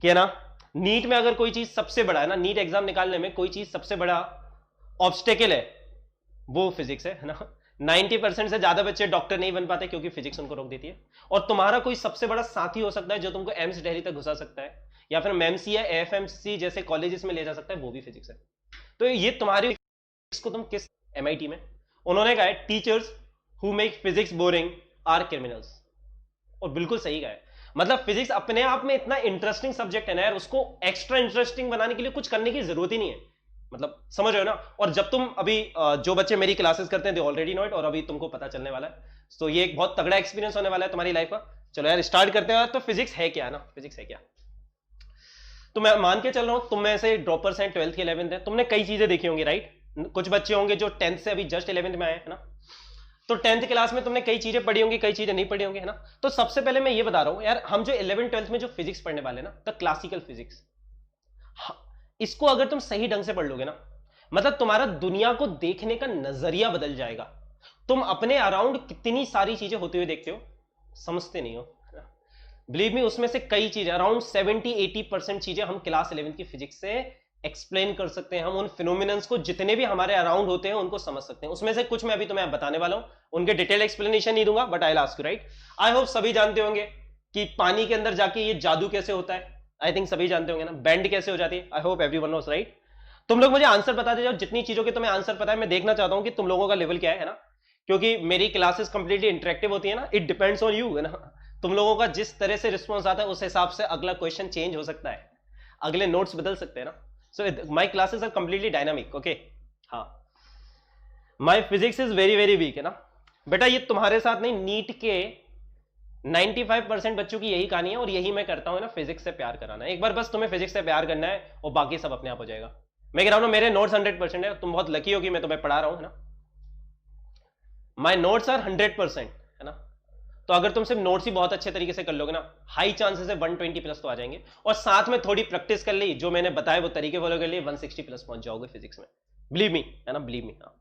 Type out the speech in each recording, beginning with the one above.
कि ना नीट में अगर कोई चीज सबसे बड़ा है ना, नीट एग्जाम निकालने में कोई चीज सबसे बड़ा ऑब्स्टेकल है वो फिजिक्स है ना। 90% से ज्यादा बच्चे डॉक्टर नहीं बन पाते क्योंकि फिजिक्स उनको रोक देती है। और तुम्हारा कोई सबसे बड़ा साथी हो सकता है जो तुमको एम्स दिल्ली तक घुसा सकता है, या फिर मेमसी या एफएमसी जैसे कॉलेजेस में ले जा सकता है, वो भी फिजिक्स है। तो ये तुम्हारी को तुम किस एमआईटी में, उन्होंने कहा है teachers who make physics boring are criminals. और बिल्कुल सही कहा है। मतलब फिजिक्स अपने आप में इतना इंटरेस्टिंग सब्जेक्ट है ना यार, उसको एक्स्ट्रा इंटरेस्टिंग बनाने के लिए कुछ करने की जरूरत ही नहीं है। मतलब समझ रहे हो ना। और जब तुम अभी जो बच्चे मेरी क्लासेस करते हैं दे ऑलरेडी नो इट, और अभी तुमको पता चलने वाला है। तो ये एक बहुत तगड़ा एक्सपीरियंस होने वाला है तुम्हारी लाइफ का। चलो यार स्टार्ट करते हैं। तो फिजिक्स है क्या ना, फिजिक्स है क्या। तो मैं मान के चल रहा हूं तुम में से ड्रॉपर्स हैं, 12th के 11th है, तुमने कई चीजें देखी होंगी राइट। कुछ बच्चे होंगे जो 10th से अभी जस्ट 11th में आए हैं ना। तो 10th क्लास में तुमने कई चीजें पढ़ी होंगी, कई चीजें नहीं पढ़ी होंगी, है ना। तो सबसे पहले मैं ये बता रहा हूं यार, हम जो 11th 12th में जो फिजिक्स पढ़ने वाले ना, द क्लासिकल फिजिक्स, इसको अगर तुम सही ढंग से पढ़ लोगे ना, मतलब तुम्हारा दुनिया को देखने का नजरिया बदल जाएगा। तुम अपने अराउंड कितनी सारी चीजें होते हुए देखते हो, समझते नहीं हो। बिलीव मी, उसमें से कई चीजें अराउंड 70-80% चीजें हम क्लास 11th की फिजिक्स से एक्सप्लेन कर सकते हैं। हम उन फिनोमिनन्स को जितने भी हमारे अराउंड होते हैं उनको समझ सकते हैं। उसमें से कुछ मैं अभी तुम्हें बताने वाला हूं, उनके डिटेल एक्सप्लेनेशन नहीं दूंगा, but I will ask you right. I hope सभी जानते होंगे कि पानी के अंदर जाके ये जादू कैसे होता है। आई थिंक सभी जानते होंगे ना, बेंड कैसे हो जाती है। I hope everyone knows right. तुम लोग मुझे आंसर बताते जाओ, जितनी चीजों के तुम्हें आंसर पता है। मैं देखना चाहता हूं कि तुम लोगों का लेवल क्या है ना, क्योंकि मेरी क्लासेस कंप्लीटली इंटरेक्टिव होती है ना। इट डिपेंड्स ऑन यू, है ना। तुम लोगों का जिस तरह से रिस्पॉन्स आता है उस हिसाब से अगला क्वेश्चन चेंज हो सकता है, अगले नोट्स बदल सकते हैं ना। So my classes are completely dynamic, okay. हाँ, my physics is very very weak, है ना बेटा। ये तुम्हारे साथ नहीं, नीट के 95% बच्चों की यही कहानी है, और यही मैं करता हूं ना, फिजिक्स से प्यार कराना। एक बार बस तुम्हें फिजिक्स से प्यार करना है और बाकी सब अपने आप हो जाएगा। मैं कह रहा हूं ना, मेरे नोट्स 100% है। तुम बहुत लकी हो कि मैं तुम्हें पढ़ा रहा हूं, है ना। माई नोट्स आर 100%, है ना। तो अगर तुम सिर्फ नोट्स ही बहुत अच्छे तरीके से कर लोगे ना, हाई चांसेस है 120 प्लस तो आ जाएंगे। और साथ में थोड़ी प्रैक्टिस कर ली, जो मैंने बताया वो तरीके फॉलो कर लिए, 160 प्लस पहुंच जाओगे फिजिक्स में। बिलीव मी, है ना, बिलीव मी। हाँ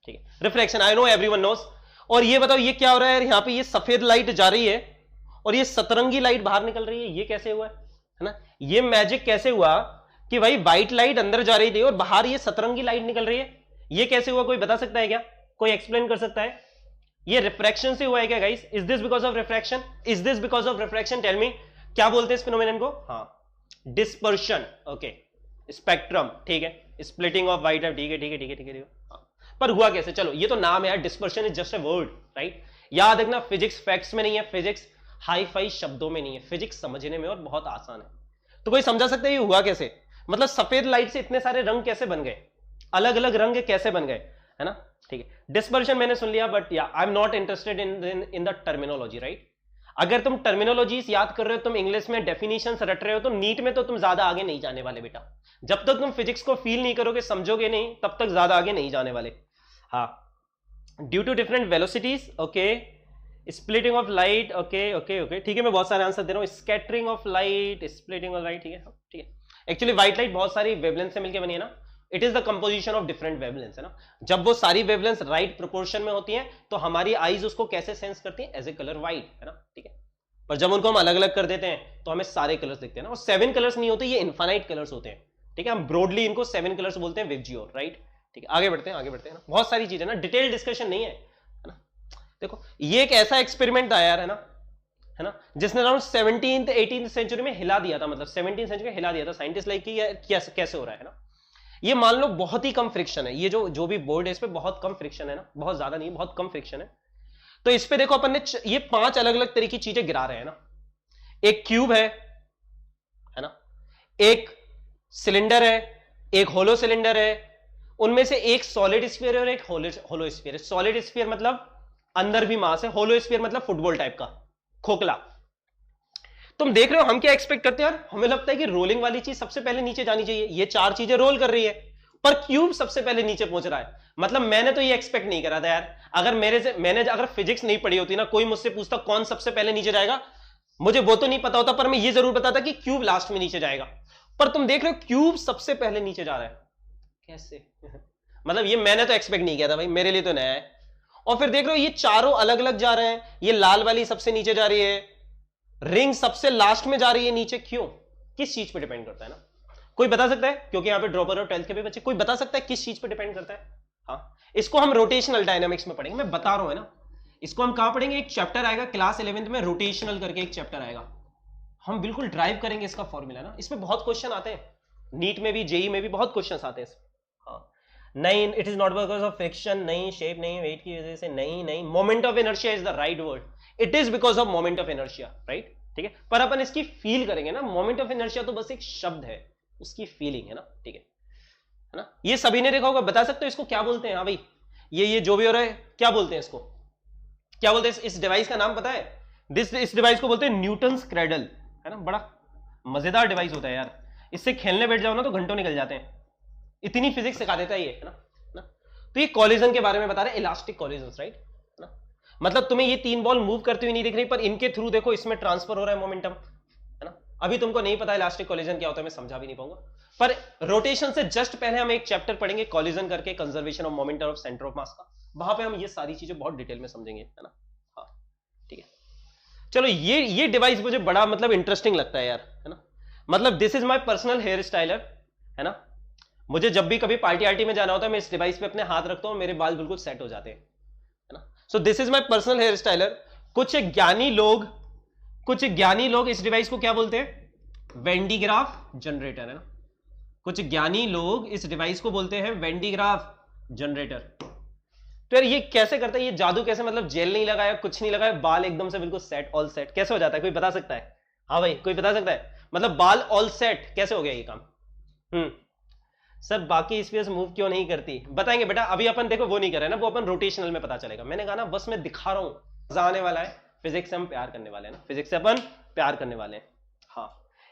ठीक है। Reflection I know everyone knows. और ये बताओ ये क्या हो रहा है यार, यहाँ पे ये सफेद लाइट जा रही है और ये सतरंगी लाइट बाहर निकल रही है, ये कैसे हुआ है ना। ये मैजिक कैसे हुआ कि भाई व्हाइट लाइट अंदर जा रही थी और बाहर ये सतरंगी लाइट निकल रही है, ये कैसे हुआ? कोई बता सकता है क्या? कोई एक्सप्लेन कर सकता है? ये रिफ्रैक्शन से हुआ है क्या guys? Is this because of refraction? Is this because of refraction? Tell me, क्या बोलते हैं इस फिनोमेनन को? हाँ, डिस्पर्शन। ओके, स्पेक्ट्रम, ठीक है, स्प्लिटिंग ऑफ वाइट, ठीक है ठीक है ठीक है ठीक है। पर हुआ कैसे? चलो ये तो नाम है यार, dispersion is just a word, right. याद रखना, फिजिक्स फैक्ट्स में नहीं है, फिजिक्स हाई फाई शब्दों में नहीं है, फिजिक्स समझने में और बहुत आसान है। तो कोई समझा सकता है ये हुआ कैसे? मतलब सफेद लाइट से इतने सारे रंग कैसे बन गए, अलग अलग रंग कैसे बन गए, है ना। ठीक है, डिस्पर्शन मैंने सुन लिया, बट या I am not interested in the terminology, right. अगर तुम टर्मिनोलॉजीज याद कर रहे हो, तुम इंग्लिश में डेफिनेशंस रट रहे हो, तो नीट में तो तुम ज्यादा आगे नहीं जाने वाले बेटा। जब तक तुम फिजिक्स को फील नहीं करोगे, समझोगे नहीं, तब तक ज्यादा आगे नहीं जाने वाले। हाँ, due to different velocities, okay, splitting of light, okay okay okay, ठीक है। मैं बहुत सारे आंसर दे रहा हूँ। Scattering of light, splitting of light, ठीक है ठीक है। एक्चुअली व्हाइट लाइट बहुत सारी वेवलेंथ से मिलकर बनी है ना। It is the composition of different wavelength, है ना। जब वो सारी वेवलेंथ राइट प्रोपोर्शन में होती हैं, तो हमारी आईज उसको कैसे सेंस करती हैं? एज ए कलर व्हाइट, है ना, ठीक है। पर जब उनको हम अलग अलग कर देते हैं तो हमें सारे कलर्स दिखते हैं ना। और 7 कलर्स नहीं होते, ये इनफाइनाइट कलर्स होते हैं, ठीक है। हम ब्रॉडली इनको 7 कलर्स बोलते हैं, विबजियोर, राइट, ठीक है। आगे बढ़ते हैं, आगे बढ़ते हैं ना। बहुत सारी चीजें ना, डिटेल डिस्कशन नहीं है ना। देखो ये एक ऐसा एक्सपेरिमेंट था यार, है ना, जिसने अराउंड 17th 18th सेंचुरी में हिला दिया था। मतलब 17th सेंचुरी में हिला दिया था साइंटिस्ट, लाइक कि कैसे हो रहा है ना। ये मान लो बहुत ही कम फ्रिक्शन है, ये जो भी बोर्ड है इस पे बहुत कम फ्रिक्शन है ना, बहुत ज्यादा नहीं, बहुत कम फ्रिक्शन है। तो इस पे देखो अपन ने ये 5 अलग अलग तरह की चीजें गिरा रहे हैं ना। एक क्यूब है ना, एक सिलेंडर है, एक होलो सिलेंडर है, उनमें से एक सॉलिड स्फीयर है और एक होलो स्फीयर है। सॉलिड स्फीयर मतलब अंदर भी मास है, होलो स्फीयर मतलब फुटबॉल टाइप का खोखला। तुम देख रहे हो हम क्या एक्सपेक्ट करते हैं यार, हमें लगता है कि रोलिंग वाली चीज सबसे पहले नीचे जानी चाहिए, ये 4 चीजें रोल कर रही है, पर क्यूब सबसे पहले नीचे पहुंच रहा है। मतलब मैंने तो ये एक्सपेक्ट नहीं करा था यार। अगर मैंने अगर फिजिक्स नहीं पढ़ी होती ना, कोई मुझसे पूछता कौन सबसे पहले नीचे जाएगा, मुझे वो तो नहीं पता होता, पर मैं ये जरूर बताता कि क्यूब लास्ट में नीचे जाएगा। पर तुम देख रहे हो क्यूब सबसे पहले नीचे जा रहा है, कैसे? मतलब ये मैंने तो एक्सपेक्ट नहीं किया था भाई, मेरे लिए तो नया है। और फिर देख रहे हो ये चारों अलग अलग जा रहे हैं, ये लाल वाली सबसे नीचे जा रही है, रिंग सबसे लास्ट में जा रही है नीचे। क्यों? किस चीज पे डिपेंड करता है ना? कोई बता सकता है? क्योंकि यहाँ पे ड्रॉपर और 12th के भी बच्चे, कोई बता सकता है किस चीज पे डिपेंड करता है? हाँ, इसको हम रोटेशनल डायनामिक्स में पढ़ेंगे, मैं बता रहा हूं है ना। इसको हम कहां पढ़ेंगे? एक चैप्टर आएगा क्लास 11th में, रोटेशनल करके एक चैप्टर आएगा, हम बिल्कुल ड्राइव करेंगे इसका फॉर्मूला ना। इसमें बहुत क्वेश्चन आते हैं, नीट में भी, जेई में भी बहुत क्वेश्चन आते हैं। हाँ, नहीं, it is not because of friction, नहीं शेप नहीं, वेट की वजह से नहीं, नहीं, moment of inertia is the right word, it is because of moment of inertia, right? ठीक है, पर अपन इसकी फील करेंगे ना, मोमेंट ऑफ इनर्शिया तो बस एक शब्द है, उसकी फीलिंग है ना, ठीक है ना? ये सभी ने देखा होगा, बता सकते हो इसको क्या बोलते हैं? हाँ भाई, ये जो भी हो रहा है क्या बोलते हैं इसको? क्या बोलते हैं? इस डिवाइस का नाम पता है? इस डिवाइस को बोलते हैं न्यूटन्स क्रेडल, है ना? बड़ा मजेदार डिवाइस होता है यार, इससे खेलने बैठ जाओ ना तो घंटों निकल जाते हैं, इतनी फिजिक्स सिखा देता है ये, है ना? तो ये कॉलिजन के बारे में बता रहे हैं, इलास्टिक कॉलिजन, राइट? है ना? मतलब तुम्हें ये 3 बॉल मूव करती हुई नहीं दिख रही, पर इनके थ्रू देखो इसमें ट्रांसफर हो रहा है मोमेंटम, है ना? अभी तुमको नहीं पता इलास्टिक कॉलिजन क्या होता है, मैं समझा भी नहीं पाऊंगा, पर रोटेशन से जस्ट पहले हम एक चैप्टर पढ़ेंगे कॉलिजन करके, conservation of momentum of centre of mass का, वहां पे हम ये सारी चीजें बहुत डिटेल में समझेंगे, है ना? हाँ, ठीक है। चलो, ये डिवाइस मुझे बड़ा मतलब इंटरेस्टिंग लगता है यार, है ना? मतलब this is my personal hair styler, है ना? मुझे जब भी कभी पार्टी आर्टी में जाना होता है, मैं इस डिवाइस पे अपने हाथ रखता हूं, मेरे बाल बिल्कुल सेट हो जाते हैं, है ना? So this is my personal hair styler. कुछ ज्ञानी लोग इस डिवाइस को क्या बोलते हैं? वेंडीग्राफ जनरेटर, है ना? कुछ ज्ञानी लोग इस डिवाइस को बोलते हैं वेंडीग्राफ जनरेटर। तो यार ये कैसे करता है? ये जादू कैसे? मतलब जेल नहीं लगाया, कुछ नहीं लगाया, बाल एकदम से बिल्कुल सेट, ऑल सेट कैसे हो जाता है? कोई बता सकता है? हाँ भाई, कोई बता सकता है? मतलब बाल ऑल सेट कैसे हो गया ये काम? सर बाकी स्पेस मूव क्यों नहीं करती? बताएंगे बेटा, अभी अपन देखो वो नहीं कर रहे ना, वो अपन रोटेशनल में पता चलेगा। मैंने कहा ना, बस मैं दिखा रहा हूं, मजा आने वाला है। फिजिक्स से हम प्यार करने वाले हैं ना, फिजिक्स से अपन प्यार करने वाले हैं। हाँ,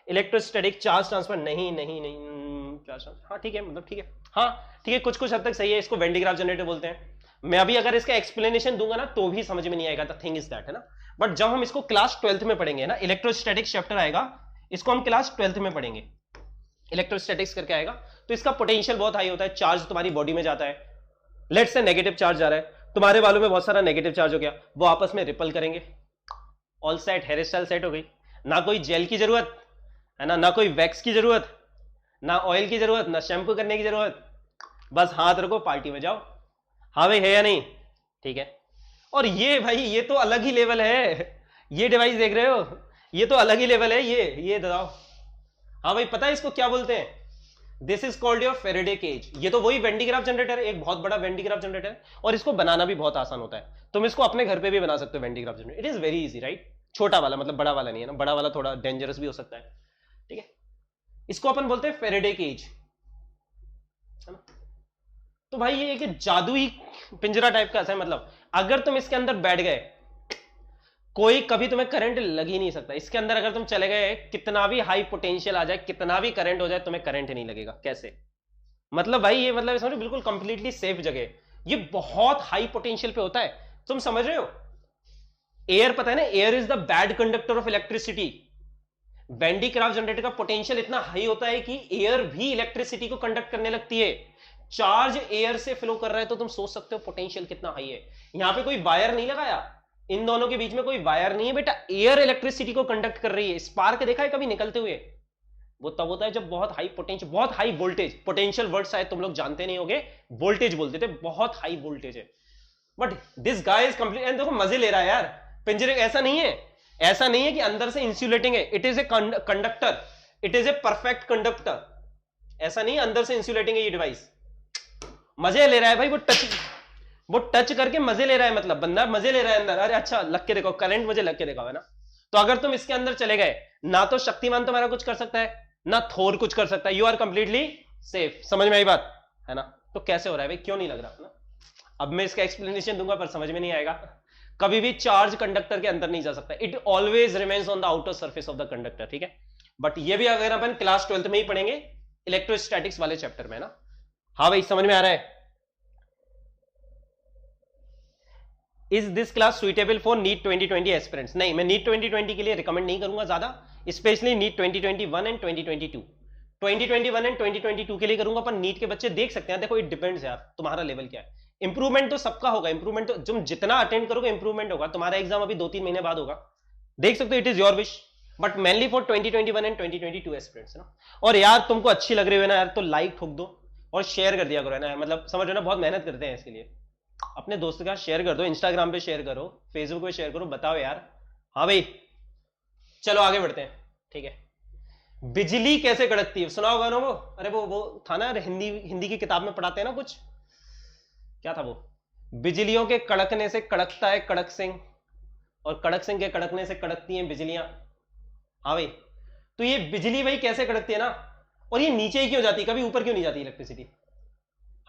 इलेक्ट्रोस्टैटिक चार्ज ट्रांसफर नहीं, हाँ ठीक है, मतलब ठीक है, हाँ ठीक है, कुछ हद तक सही है। इसको वेंडीग्राफ जनरेटर बोलते हैं। मैं अभी अगर इसका एक्सप्लेनेशन दूंगा ना तो भी समझ में नहीं आएगा, द थिंग इज दैट, है ना? बट जब हम इसको क्लास 12th में पढ़ेंगे ना, इलेक्ट्रोस्टैटिक्स चैप्टर आएगा, इसको हम क्लास 12th में पढ़ेंगे, इलेक्ट्रोस्टैटिक्स करके आएगा। तो इसका पोटेंशियल बहुत हाई होता है, चार्ज तुम्हारी बॉडी में जाता है, लेट्स से नेगेटिव चार्ज जा रहा है, तुम्हारे बालों में बहुत सारा नेगेटिव चार्ज हो गया, वो आपस में रिपल करेंगे, all set, hair style set हो गई। ना कोई जेल की जरूरत है ना कोई वैक्स की जरूरत, ना ऑयल की जरूरत, ना शैम्पू करने की जरूरत, बस हाथ रखो, पार्टी में जाओ। हाँ भाई, है या नहीं? ठीक है। और ये भाई, ये तो अलग ही लेवल है, ये डिवाइस देख रहे हो, ये तो अलग ही लेवल है। ये बताओ, हाँ भाई पता है इसको क्या बोलते हैं? This is called your Faraday cage. ये तो वही वेंडीग्राफ जनरेटर है, एक बहुत बड़ा वेंडीग्राफ जनरेटर है, और इसको बनाना भी बहुत आसान होता है। तुम इसको अपने घर पे भी बना सकते हो, Van de Graaff generator. It is very easy, right? छोटा वाला, मतलब बड़ा वाला नहीं है ना, बड़ा वाला थोड़ा डेंजरस भी हो सकता है, ठीक है? इसको अपन बोलते हैं फेरेडे केज, है ना? तो भाई ये एक जादुई पिंजरा टाइप का है, मतलब अगर तुम इसके अंदर बैठ गए, कोई कभी तुम्हें करंट लग ही नहीं सकता। इसके अंदर अगर तुम चले गए, कितना भी हाई पोटेंशियल आ जाए, कितना भी करंट हो जाए, तुम्हें करंट नहीं लगेगा। कैसे? मतलब भाई ये मतलब समझो बिल्कुल कंप्लीटली सेफ जगह। ये बहुत हाई पोटेंशियल पे होता है, तुम समझ रहे हो? एयर, पता है ना, air is the bad conductor of electricity. Van de Graaff generator का पोटेंशियल इतना हाई होता है कि एयर भी इलेक्ट्रिसिटी को कंडक्ट करने लगती है। चार्ज एयर से फ्लो कर रहा है, तो तुम सोच सकते हो पोटेंशियल कितना हाई है। यहां पे कोई वायर नहीं लगाया, इन दोनों के बीच में कोई वायर नहीं है बेटा, एयर इलेक्ट्रिसिटी को कंडक्ट कर रही है। स्पार्क देखा है कभी निकलते हुए? वो तब होता है जब बहुत हाई पोटेंशियल, बहुत हाई वोल्टेज, पोटेंशियल वर्ड शायद तुम लोग जानते नहीं होगे, वोल्टेज बोलते थे, बहुत हाई वोल्टेज है। But this guy is complete, and देखो मजे ले रहा है यार पिंजरे। ऐसा नहीं है, ऐसा नहीं है कि अंदर से इंसुलेटिंग है, it is a conductor, it is a perfect conductor. ऐसा नहीं अंदर से इंसुलेटिंग है ये डिवाइस। मजे ले रहा है भाई, वो टच करके मजे ले रहा है, मतलब बंदा मजे ले रहा है अंदर। अरे अच्छा, लग के देखो, करंट मुझे लग के देखा है ना। तो अगर तुम इसके अंदर चले गए, ना तो शक्तिमान तुम्हारा कुछ कर सकता है, ना थोर कुछ कर सकता है, यू आर कंप्लीटली सेफ। समझ में आई बात, है ना? तो कैसे हो रहा है भाई, क्यों नहीं लग रहा ना? अब मैं इसका एक्सप्लेनेशन दूंगा पर समझ में नहीं आएगा। कभी भी चार्ज कंडक्टर के अंदर नहीं जा सकता, it always remains on the outer surface of the conductor, ठीक है? बट ये भी अगर अपन क्लास 12th में ही पढ़ेंगे, इलेक्ट्रोस्टैटिक्स वाले चैप्टर में ना। हाँ भाई, समझ में आ रहा है? Is this class suitable for NEET 2020 aspirants? नहीं, मैं नीट 2020 के लिए रिकमेंड नहीं करूंगा ज्यादा, स्पेशली नीट 2021 एंड 2022। 2021 एंड 2022 के लिए करूंगा, पर नीट के बच्चे देख सकते हैं। देखो इट डिपेंड्स यार, तुम्हारा लेवल क्या है। इंप्रूवमेंट तो सबका होगा, इंप्रूवमेंट तो तुम जितना अटेंड करोगे इंप्रूवमेंट होगा। तुम्हारा एग्जाम अभी 2-3 महीने बाद होगा, देख सकते हो, it is your wish. But mainly for 2021 and 2022 aspirants ना। और यार तुमको अच्छी लग रही हो ना यार, तो लाइक ठोक दो और शेयर कर दिया करो, है ना, मतलब समझ रहे हो ना, बहुत मेहनत करते हैं इसके लिए। अपने दोस्तों के साथ शेयर कर दो, इंस्टाग्राम पे शेयर करो, फेसबुक पे शेयर करो, बताओ यार। हाँ भाई चलो आगे बढ़ते हैं, ठीक है। बिजली कैसे कड़कती है, सुना होगा ना वो, अरे वो था ना, हिंदी हिंदी की किताब में पढ़ाते हैं ना कुछ, क्या था वो, बिजलियों के कड़कने से कड़कता है कड़क सिंह, और कड़क सिंह के कड़कने से कड़कती हैं बिजलियां। हाँ भाई, तो ये बिजली भाई कैसे कड़कती है ना, और ये नीचे ही क्यों जाती, कभी ऊपर क्यों नहीं जाती इलेक्ट्रिसिटी,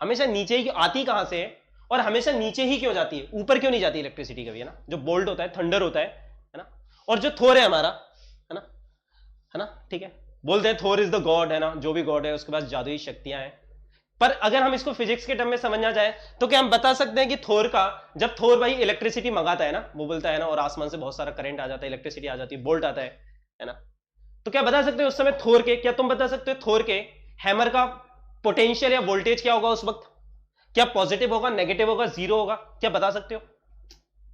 हमेशा नीचे ही आती कहां से, और हमेशा नीचे ही क्यों जाती है, ऊपर क्यों नहीं जाती इलेक्ट्रिसिटी कभी, है ना। जो बोल्ट होता है, थंडर होता है ना, और जो थोर है हमारा, है ना, ठीक है, बोलते हैं थोर इज द गॉड, है ना, जो भी गॉड है उसके पास जादुई शक्तियां हैं। पर अगर हम इसको फिजिक्स के टर्म में समझना जाए तो क्या हम बता सकते हैं कि थोर का, जब थोर भाई इलेक्ट्रिसिटी मंगाता है ना, वो बोलता है ना, और आसमान से बहुत सारा करंट आ जाता है, इलेक्ट्रिसिटी आ जाती है, बोल्ट आता है ना, तो क्या बता सकते हो उस समय थोर के, क्या तुम बता सकते हो थोर के हैमर का पोटेंशियल या वोल्टेज क्या होगा उस वक्त, क्या पॉजिटिव होगा, नेगेटिव होगा, जीरो होगा, क्या बता सकते हो,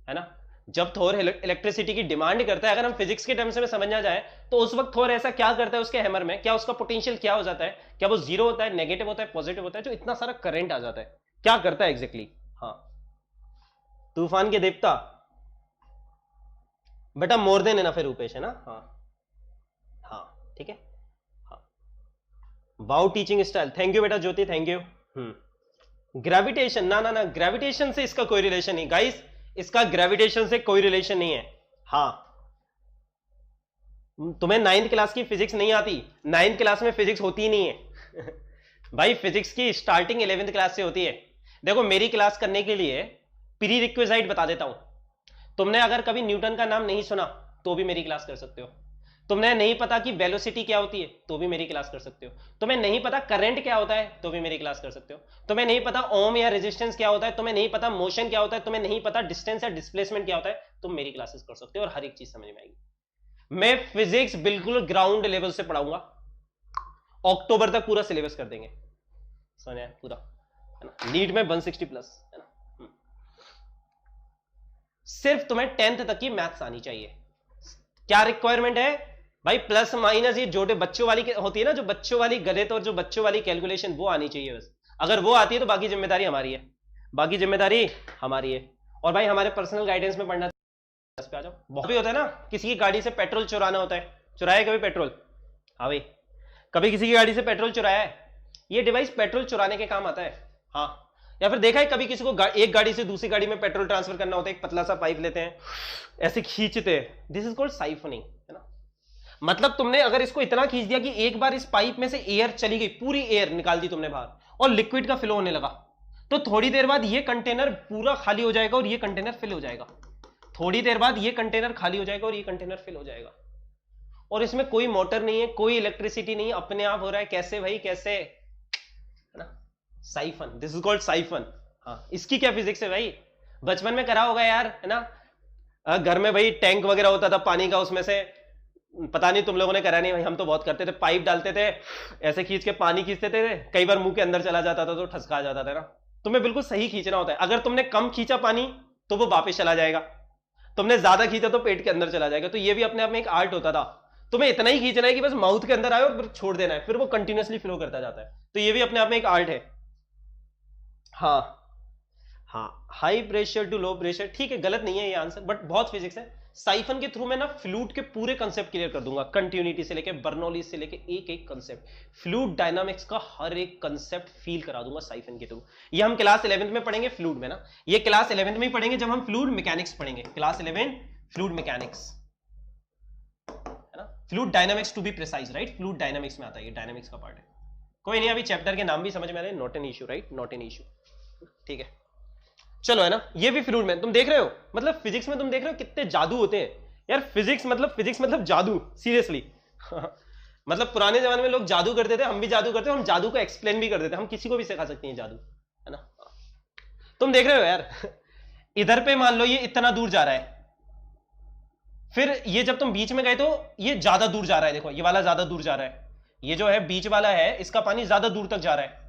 है ना। जब थोर इलेक्ट्रिसिटी की डिमांड करता है, अगर हम फिजिक्स के टर्म्स में समझना जाए तो उस वक्त थोर ऐसा क्या करता है उसके हैमर में, क्या उसका पोटेंशियल क्या हो जाता है, क्या वो जीरो होता है, नेगेटिव होता है, पॉजिटिव होता है, जो इतना सारा करंट आ जाता है, क्या करता है एग्जैक्टली। हाँ, तूफान के देवता बेटा, मोर देन इनफ है रूपेश, है ना। हाँ हाँ ठीक है। हाँ, wow teaching style, thank you बेटा ज्योति, थैंक यू। ग्रेविटेशन, ना ना ना, ग्रेविटेशन से इसका कोई रिलेशन नहीं गाइस, इसका ग्रेविटेशन से कोई रिलेशन नहीं है। हाँ, तुम्हें 9th क्लास की फिजिक्स नहीं आती, 9th क्लास में फिजिक्स होती ही नहीं है भाई फिजिक्स की स्टार्टिंग 11th क्लास से होती है। देखो मेरी क्लास करने के लिए प्री रिक्विजाइट बता देता हूं, तुमने अगर कभी न्यूटन का नाम नहीं सुना तो भी मेरी क्लास कर सकते हो, तुम्हें नहीं पता कि वेलोसिटी क्या होती है तो भी मेरी क्लास कर सकते हो, तुम्हें नहीं पता करंट क्या होता है तो भी मेरी क्लास कर सकते हो, तुम्हें नहीं पता ओम या रेजिस्टेंस क्या होता है, तुम्हें नहीं पता मोशन क्या होता है, तुम्हें नहीं पता डिस्टेंस या डिस्प्लेसमेंट क्या होता है, तुम मेरी क्लासेस कर सकते हो और हर एक चीज समझ में आएगी। मैं फिजिक्स बिल्कुल ग्राउंड लेवल से पढ़ाऊंगा, अक्टूबर तक पूरा सिलेबस कर देंगे, समझ आया पूरा, है ना। नीट में 160 प्लस, है ना। सिर्फ तुम्हें 10th तक की मैथ्स आनी चाहिए। क्या रिक्वायरमेंट है भाई, प्लस माइनस, ये जोड़े बच्चों वाली होती है ना, जो बच्चों वाली गणित और जो बच्चों वाली कैलकुलेशन, वो आनी चाहिए बस। अगर वो आती है तो बाकी जिम्मेदारी हमारी है, बाकी जिम्मेदारी हमारी है। और भाई हमारे पर्सनल गाइडेंस में पढ़ना पे आ जाओ। बहुत भी होता है ना, किसी की गाड़ी से पेट्रोल चुराना होता है, चुराया कभी पेट्रोल, हाँ भाई कभी किसी की गाड़ी से पेट्रोल चुराया है, ये डिवाइस पेट्रोल चुराने के काम आता है। हाँ, या फिर देखा है कभी किसी को एक गाड़ी से दूसरी गाड़ी में पेट्रोल ट्रांसफर करना होता है, एक पतला सा पाइप लेते हैं, ऐसे खींचते हैं, दिस इज कॉल्ड साइफनिंग, है ना। मतलब तुमने अगर इसको इतना खींच दिया कि एक बार इस पाइप में से एयर चली गई, पूरी एयर निकाल दी तुमने बाहर और लिक्विड का फ्लो होने लगा, तो थोड़ी देर बाद ये कंटेनर पूरा खाली हो जाएगा और ये कंटेनर फिल हो जाएगा, थोड़ी देर बाद ये कंटेनर खाली हो जाएगा और ये कंटेनर फिल हो जाएगा, और इसमें कोई मोटर नहीं है, कोई इलेक्ट्रिसिटी नहीं है, अपने आप हो रहा है। कैसे भाई, कैसे, है ना, siphon, this is called siphon. हाँ, इसकी क्या फिजिक्स है भाई, बचपन में करा होगा यार, है ना। घर में भाई टैंक वगैरह होता था पानी का, उसमें से, पता नहीं तुम लोगों ने करा नहीं भाई, हम तो बहुत करते थे, पाइप डालते थे, ऐसे खींच के पानी खींचते थे, कई बार मुंह के अंदर चला जाता था तो ठसका जाता था ना। तुम्हें बिल्कुल सही खींचना होता है, अगर तुमने कम खींचा पानी तो वो वापस चला जाएगा, तुमने ज्यादा खींचा तो पेट के अंदर चला जाएगा। तो ये भी अपने आप में एक आर्ट होता था, तुम्हें इतना ही खींचना है कि बस माउथ के अंदर आए और फिर छोड़ देना है, फिर वो कंटिन्यूअसली फ्लो करता जाता है। तो ये भी अपने आप में एक आर्ट है। हाँ हाँ, high pressure to low pressure, ठीक है, गलत नहीं है ये आंसर, बट बहुत फिजिक्स है। साइफन के थ्रू मैं ना फ्लूइड के पूरे कंसेप्ट क्लियर कर दूंगा, कंटिन्यूटी से लेके बर्नौली से लेके एक एक कंसेप्ट, फ्लूइड डायनामिक्स का हर एक कंसेप्ट फील करा दूंगा साइफन के थ्रू। ये हम क्लास 11th में पढ़ेंगे फ्लूइड में ना, ये क्लास 11th में ही पढ़ेंगे जब हम फ्लूइड मैकेनिक्स पढ़ेंगे, क्लास 11 फ्लूइड मैकेनिक्स, है ना, fluid dynamics to be precise, right, fluid dynamics में आता है, ये डायनामिक्स का पार्ट है। कोई नहीं, अभी चैप्टर के नाम भी समझ में आ रहे हैं, not an issue, right, not an issue, ठीक है। चलो, है ना, ये भी फ्लूइड में तुम देख रहे हो, मतलब फिजिक्स में तुम देख रहे हो कितने जादू होते हैं यार, फिजिक्स मतलब जादू, सीरियसली मतलब पुराने जमाने में लोग जादू करते थे, हम भी जादू करते हैं, हम जादू को एक्सप्लेन भी कर देते हैं, हम किसी को भी सिखा सकते हैं जादू, है ना। तुम देख रहे हो यार इधर पे मान लो ये इतना दूर जा रहा है, फिर ये जब तुम बीच में गए तो ये ज्यादा दूर जा रहा है, देखो ये वाला ज्यादा दूर जा रहा है, ये जो है बीच वाला है इसका पानी ज्यादा दूर तक जा रहा है,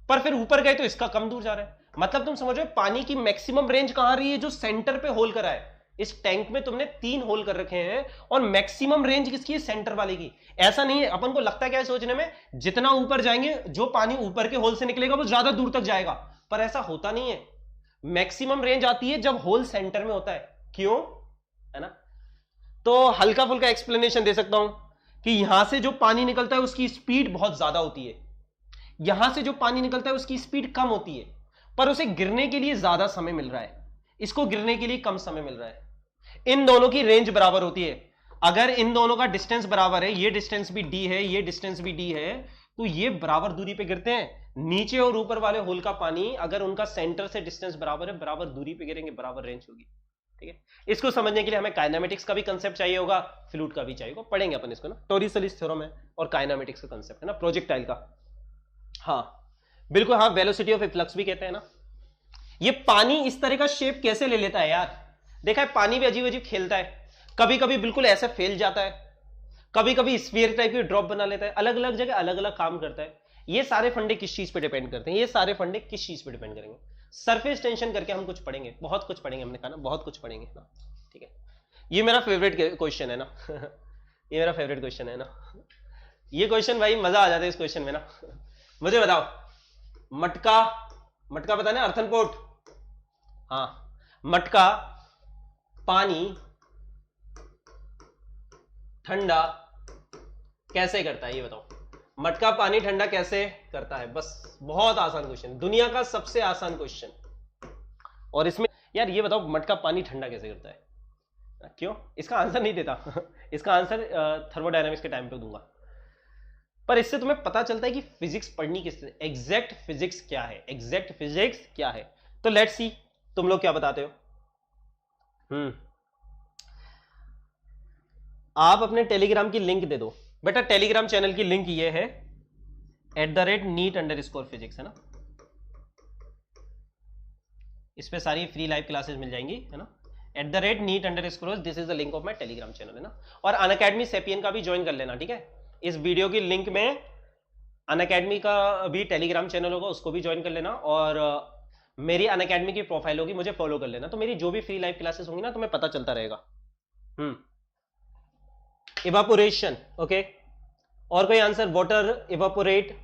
पर फिर ऊपर गए तो इसका कम दूर जा रहा है। मतलब तुम समझो पानी की मैक्सिमम रेंज कहां रही है, जो सेंटर पे होल करा है, इस टैंक में तुमने 3 होल कर रखे हैं और मैक्सिमम रेंज किसकी है? सेंटर वाले की। ऐसा नहीं है, अपन को लगता क्या है सोचने में, जितना ऊपर जाएंगे जो पानी ऊपर के होल से निकलेगा वो ज्यादा दूर तक जाएगा, पर ऐसा होता नहीं है। मैक्सिमम रेंज आती है जब होल सेंटर में होता है। क्यों? है ना? तो हल्का फुल्का एक्सप्लेनेशन दे सकता हूं कि यहां से जो पानी निकलता है उसकी स्पीड बहुत ज्यादा होती है, यहां से जो पानी निकलता है उसकी स्पीड कम होती है, पर उसे गिरने के लिए ज्यादा समय मिल रहा है, इसको गिरने के लिए कम समय मिल रहा है। इन दोनों की रेंज बराबर होती है। अगर इन दोनों का डिस्टेंस बराबर है, ये डिस्टेंस भी d है, ये डिस्टेंस भी d है, तो ये बराबर दूरी पे गिरते हैं। नीचे और ऊपर वाले होल का पानी अगर उनका सेंटर से डिस्टेंस बराबर है, बराबर दूरी पे गिरेंगे, बराबर रेंज होगी। ठीक है, इसको समझने के लिए हमें काइनेमेटिक्स का भी कंसेप्ट चाहिए होगा, फ्लूइड का भी चाहिए होगा, पढ़ेंगे अपन इसको ना। टोरिसेलिस थ्योरम है और काइनेमेटिक्स का कंसेप्ट है ना, प्रोजेक्टाइल का। हाँ बिल्कुल, हाँ वेलोसिटी ऑफ इफ्लक्स भी कहते हैं ना। ये पानी इस तरह का शेप कैसे ले लेता है यार? देखा है, पानी भी अजीब अजीब खेलता है, कभी कभी बिल्कुल ऐसे फैल जाता है, कभी कभी स्फीयर टाइप की ड्रॉप बना लेता है, अलग अलग जगह अलग अलग काम करता है। ये सारे फंडे किस चीज पे डिपेंड करते हैं? ये सारे फंडे किस चीज पे डिपेंड करेंगे? सरफेस टेंशन करके हम कुछ पढ़ेंगे, बहुत कुछ पढ़ेंगे, हमने कहा ना बहुत कुछ पढ़ेंगे ना। ठीक है, ये मेरा फेवरेट क्वेश्चन है ना ये मेरा फेवरेट क्वेश्चन है ना। ये क्वेश्चन भाई मजा आ जाता है इस क्वेश्चन में ना। मुझे बताओ, मटका, मटका पता ना, अर्थन पोर्ट, हाँ, मटका पानी ठंडा कैसे करता है? ये बताओ, मटका पानी ठंडा कैसे करता है? बस बहुत आसान क्वेश्चन, दुनिया का सबसे आसान क्वेश्चन। और इसमें यार ये बताओ, मटका पानी ठंडा कैसे करता है? क्यों? इसका आंसर नहीं देता इसका आंसर थर्मोडायनामिक्स के टाइम पे दूंगा, पर इससे तुम्हें पता चलता है कि फिजिक्स पढ़नी किस, एग्जैक्ट फिजिक्स क्या है, एग्जैक्ट फिजिक्स क्या है। तो लेट्स सी तुम लोग क्या बताते हो। आप अपने टेलीग्राम की लिंक दे दो बेटा। टेलीग्राम चैनल की लिंक ये है @NEET_physics है ना, इस पे सारी फ्री लाइव क्लासेस मिल जाएंगी है ना। @NEET_, this is the link of my Telegram channel है ना। और अनअकैडमी सेपियन का भी ज्वाइन कर लेना, ठीक है। इस वीडियो की लिंक में अनअकैडमी का भी टेलीग्राम चैनल होगा, उसको भी ज्वाइन कर लेना। और मेरी अनअकैडमी की प्रोफाइल होगी, मुझे फॉलो कर लेना, तो मेरी जो भी फ्री लाइव क्लासेस होंगी ना तुम्हें पता चलता रहेगा। Evaporation, okay. और कोई आंसर? वाटर इवापोरेट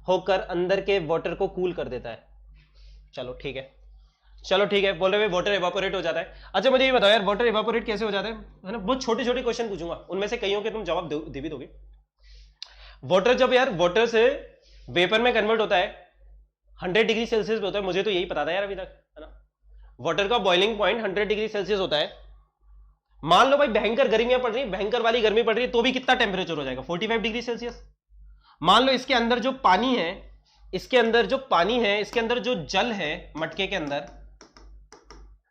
होकर अंदर के वाटर को कूल कर देता है। चलो ठीक है, चलो ठीक है, बोल रहे वाटर इवापोरेट हो जाता है। अच्छा मुझे ये बताओ यार, वाटर इवापोरेट कैसे हो जाता है ना। बहुत छोटे छोटे क्वेश्चन पूछूंगा, उनमें से कईयों के तुम जवाब दे भी दोगे। वाटर जब यार वाटर से वेपर में कन्वर्ट होता है 100 डिग्री सेल्सियस पे होता है, मुझे तो यही पता था यार अभी तक, है ना। वाटर का बॉइलिंग पॉइंट 100 डिग्री सेल्सियस होता है। मान लो भाई भयंकर गर्मियां पड़ रही, भयंकर वाली गर्मी पड़ रही है, तो भी कितना टेम्परेचर हो जाएगा? 45 डिग्री सेल्सियस। मान लो इसके अंदर जो पानी है, इसके अंदर जो पानी है, इसके अंदर जो जल है मटके के अंदर,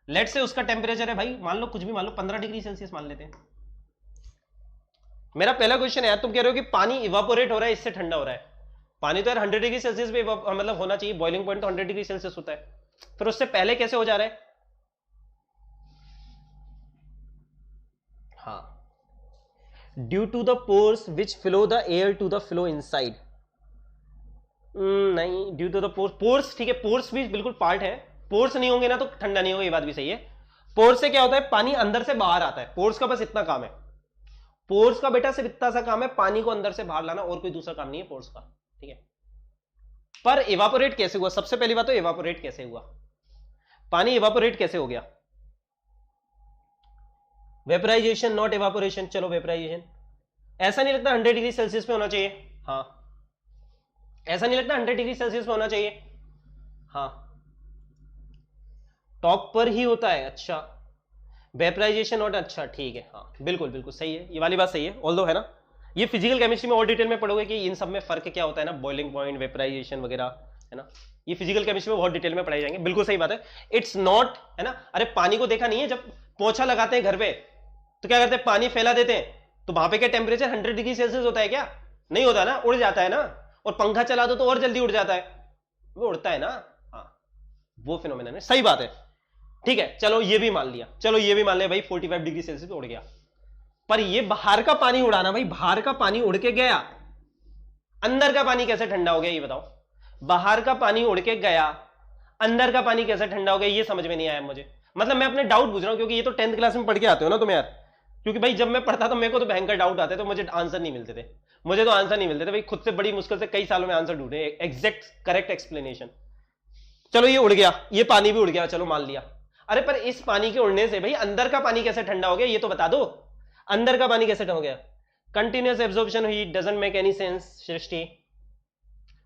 लेट से उसका टेम्परेचर है भाई, मान लो कुछ भी, मान लो 15 डिग्री सेल्सियस मान लेते हैं। मेरा पहला क्वेश्चन है यार, तुम कह रहे हो कि पानी इवापोरेट हो रहा है, इससे ठंडा हो रहा है। पानी तो यार 100 डिग्री सेल्सियस पे मतलब होना चाहिए, बॉइलिंग पॉइंट तो 100 डिग्री सेल्सियस होता है, फिर उससे पहले कैसे हो जा रहा है? हाँ, due to the pores which flow the air to the flow inside. नहीं, due to the pores, pores ठीक है, पोर्स भी बिल्कुल पार्ट है। पोर्स नहीं होंगे ना तो ठंडा नहीं होगा, ये बात भी सही है। पोर्स से क्या होता है? पानी अंदर से बाहर आता है। पोर्स का बस इतना काम है, पोर्स का बेटा सिर्फ इतना सा काम है, पानी को अंदर से बाहर लाना, और कोई दूसरा काम नहीं है पोर्स का, ठीक है। पर इवापोरेट कैसे हुआ? सबसे पहली बात तो इवापोरेट कैसे हुआ, पानी इवापोरेट कैसे हो गया? Vaporization not evaporation. चलो वेपराइजेशन। ऐसा नहीं लगता 100 डिग्री सेल्सियस पे होना चाहिए? हाँ, ऐसा नहीं लगता 100 डिग्री सेल्सियस पे होना चाहिए? हाँ, टॉप पर ही होता है। अच्छा, वेपराइजेशन नॉट, अच्छा ठीक है, हाँ बिल्कुल बिल्कुल सही है, ये वाली बात सही है। ऑल्दो है ना, ये फिजिकल केमिस्ट्री में और डिटेल में पढ़ोगे कि इन सब में फर्क क्या होता है ना, बॉइलिंग पॉइंट, वेपराइजेशन वगैरह, है ना। ये फिजिकल केमिस्ट्री में बहुत डिटेल में पढ़ाई जाएंगे, बिल्कुल सही बात है। इट्स नॉट, है ना। अरे पानी को देखा नहीं है, जब पोछा लगाते हैं घर पे तो क्या करते हैं? पानी फैला देते हैं, तो वहां पे क्या टेम्परेचर 100 डिग्री सेल्सियस होता है क्या? नहीं होता ना, उड़ जाता है ना। और पंखा चला दो तो और जल्दी उड़ जाता है, वो उड़ता है ना। हाँ, वो फिनोमेनन है, सही बात है, ठीक है। चलो ये भी मान लिया, चलो ये भी मान लिया भाई 45 डिग्री सेल्सियस पे उड़ गया। पर ये बाहर का पानी उड़ाना भाई, बाहर का पानी उड़ के गया, अंदर का पानी कैसे ठंडा हो गया ये बताओ? बाहर का पानी उड़ के गया, अंदर का पानी कैसे ठंडा हो गया ये समझ में नहीं आया मुझे। मतलब मैं अपने डाउट पूछ रहा हूं, क्योंकि ये तो 10th क्लास में पढ़ के आते हो ना तुम यार। क्योंकि भाई जब मैं पढ़ता था मेरे को तो भयंकर डाउट आते थे, मुझे आंसर नहीं मिलते थे। मुझे तो आंसर नहीं मिलते थे भाई, खुद से बड़ी मुश्किल से कई सालों में आंसर ढूंढे, एग्जैक्ट करेक्ट एक्सप्लेनेशन। चलो ये उड़ गया, ये पानी भी उड़ गया, चलो मान लिया। अरे पर इस पानी के उड़ने से भाई अंदर का पानी कैसे ठंडा हो गया, ये तो बता दो। अंदर का पानी कैसे ठंडा हो गया? Continuous absorption heat doesn't make any sense Srishti.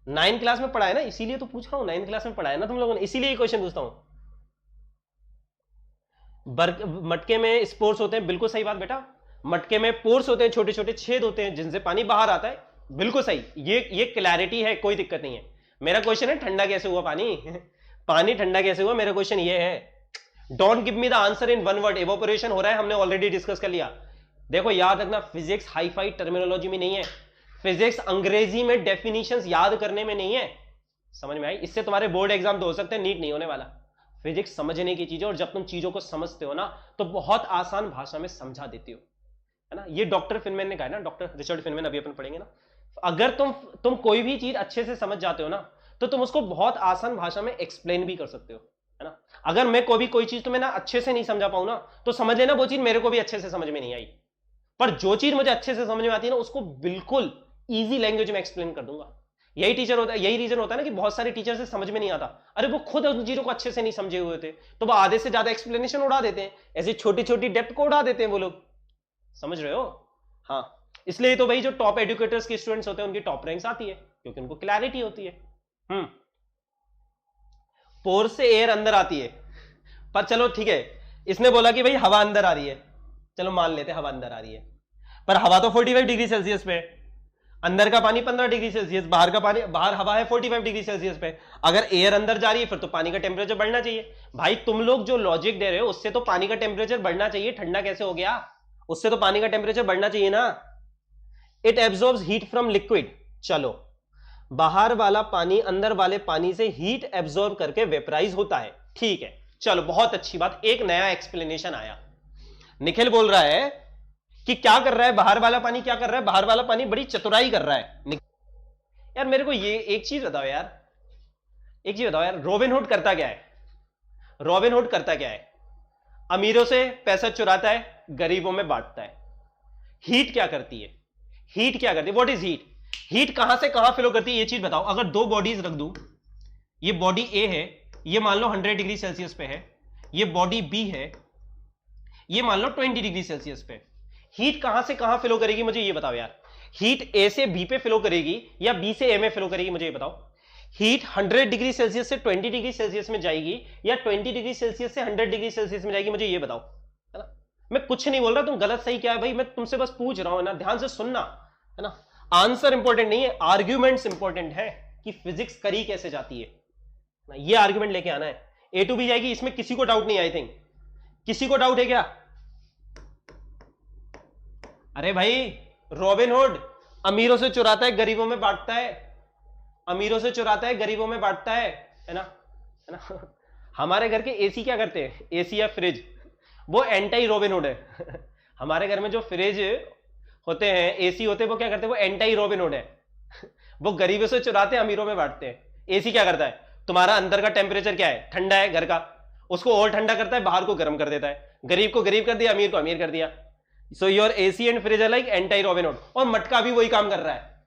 9th class में पढ़ा है ना, इसीलिए तो पूछ रहा हूं। 9th क्लास में पढ़ा है ना तुम लोगों ने, इसीलिए ये क्वेश्चन पूछता हूं। मटके में स्पोर्स होते हैं, बिल्कुल सही बात बेटा। मटके में पोर्स होते हैं, छोटे छोटे छेद होते हैं जिनसे पानी बाहर आता है, बिल्कुल सही। ये क्लैरिटी है, कोई दिक्कत नहीं है। मेरा क्वेश्चन है ठंडा कैसे हुआ पानी पानी ठंडा कैसे हुआ, मेरा क्वेश्चन ये है। Don't give me the answer in one word. Evaporation हो रहा है, हमने ऑलरेडी डिस्कस कर लिया। देखो याद रखना, फिजिक्स हाई फाई टर्मिनोलॉजी में नहीं है। फिजिक्स अंग्रेजी में डेफिनेशंस याद करने में नहीं है। समझ में आई? इससे तुम्हारे बोर्ड एग्जाम तो हो सकते हैं, नीट नहीं होने वाला। फिजिक्स समझने की चीज है, और जब तुम चीजों को समझते हो ना तो बहुत आसान भाषा में समझा देती हो, है ना। ये डॉक्टर फिनमैन ने कहा है ना, डॉक्टर रिचर्ड फिनमैन, अभी अपन पढ़ेंगे ना। अगर तुम कोई भी चीज अच्छे से समझ जाते हो ना तो तुम उसको बहुत आसान भाषा में एक्सप्लेन भी कर सकते हो, है ना। अगर मैं कोई चीज तुम्हें ना अच्छे से नहीं समझा पाऊं ना तो समझ लेना वो चीज मेरे को भी अच्छे से समझ में नहीं आई। पर जो चीज मुझे अच्छे से समझ में आती है ना उसको बिल्कुल ईजी लैंग्वेज में एक्सप्लेन कर दूंगा। यही टीचर होता है, यही रीजन होता है ना कि बहुत सारे टीचर से समझ में नहीं आता। अरे वो खुद उन चीजों को अच्छे से नहीं समझे हुए थे तो वो आधे से ज्यादा एक्सप्लेनेशन उड़ा देते हैं, ऐसी छोटी छोटी डेप्थ को उड़ा देते हैं वो लोग। समझ रहे हो? हाँ, इसलिए तो भाई जो टॉप एजुकेटर्स के स्टूडेंट्स होते हैं उनकी टॉप रैंक्स आती है, क्योंकि उनको क्लैरिटी होती है। पोर से एयर अंदर आती है, पर चलो ठीक है, इसने बोला कि भाई हवा अंदर आ रही है, चलो मान लेते हैं हवा अंदर आ रही है, पर हवा तो 45 डिग्री सेल्सियस पे, अंदर का पानी 15 डिग्री सेल्सियस, बाहर का पानी, बाहर हवा है 45 डिग्री सेल्सियस पे। अगर एयर अंदर जा रही है फिर तो पानी का टेम्परेचर बढ़ना चाहिए। भाई तुम लोग जो लॉजिक दे रहे हो उससे तो पानी का टेम्परेचर बढ़ना चाहिए, ठंडा कैसे हो गया? उससे तो पानी का टेम्परेचर बढ़ना चाहिए ना। It absorbs heat from liquid. चलो, बाहर वाला पानी अंदर वाले पानी से हीट एब्जॉर्ब करके वेपराइज होता है, ठीक है। चलो बहुत अच्छी बात, एक नया एक्सप्लेनेशन आया। निखिल बोल रहा है कि क्या कर रहा है बाहर वाला पानी, क्या कर रहा है बाहर वाला पानी? बड़ी चतुराई कर रहा है। यार मेरे को ये एक चीज बताओ यार, एक चीज बताओ यार, रॉबिनहुड करता क्या है? रॉबिनहुड करता क्या है? अमीरों से पैसा चुराता है, गरीबों में बांटता है। हीट क्या करती है? हीट क्या करती है? What is heat? हीट कहां से कहां फ्लो करती है, ये चीज बताओ। अगर दो बॉडीज रख दूं, ये बॉडी ए है, ये मान लो 100 डिग्री सेल्सियस पे है, ये बॉडी बी है, ये मान लो 20 डिग्री सेल्सियस पे। हीट कहां से कहां फ्लो करेगी, मुझे ये बताओ यार। हीट ए से बी पे फ्लो करेगी या बी से ए में फ्लो करेगी, मुझे ये बताओ। हीट 100 डिग्री सेल्सियस से 20 डिग्री सेल्सियस में जाएगी या 20 डिग्री सेल्सियस से 100 डिग्री सेल्सियस में जाएगी, मुझे ये बताओ, है ना। मैं कुछ नहीं बोल रहा तुम गलत सही क्या है भाई, मैं तुमसे बस पूछ रहा हूं, है ना। ध्यान से सुनना, है ना। आंसर इंपॉर्टेंट नहीं है, आर्ग्यूमेंट्स इंपॉर्टेंट है कि फिजिक्स करी कैसे जाती है ना, ये आर्ग्यूमेंट लेके आना है। ए टू बी जाएगी, इसमें किसी को डाउट नहीं, आई थिंक। किसी को डाउट है क्या? अरे भाई, रॉबिनहुड अमीरों से चुराता है, गरीबों में बांटता है, अमीरों से चुराता है, गरीबों में बांटता है ना, है ना। हमारे घर के एसी क्या करते हैं, एसी या फ्रिज, वो एंटी रॉबिनहुड है। हमारे घर में जो फ्रिज होते हैं, एसी होते हैं, वो क्या करते हैं, वो एंटी रॉबिनहुड है। वो गरीबों से चुराते हैं, अमीरों में बांटते हैं। एसी क्या करता है, तुम्हारा अंदर का टेम्परेचर क्या है, ठंडा है घर का, उसको और ठंडा करता है, बाहर को गर्म कर देता है। गरीब को गरीब कर दिया, अमीर को अमीर कर दिया। So your AC and fridge are like anti Robin Hood. और मटका भी वही काम कर रहा है,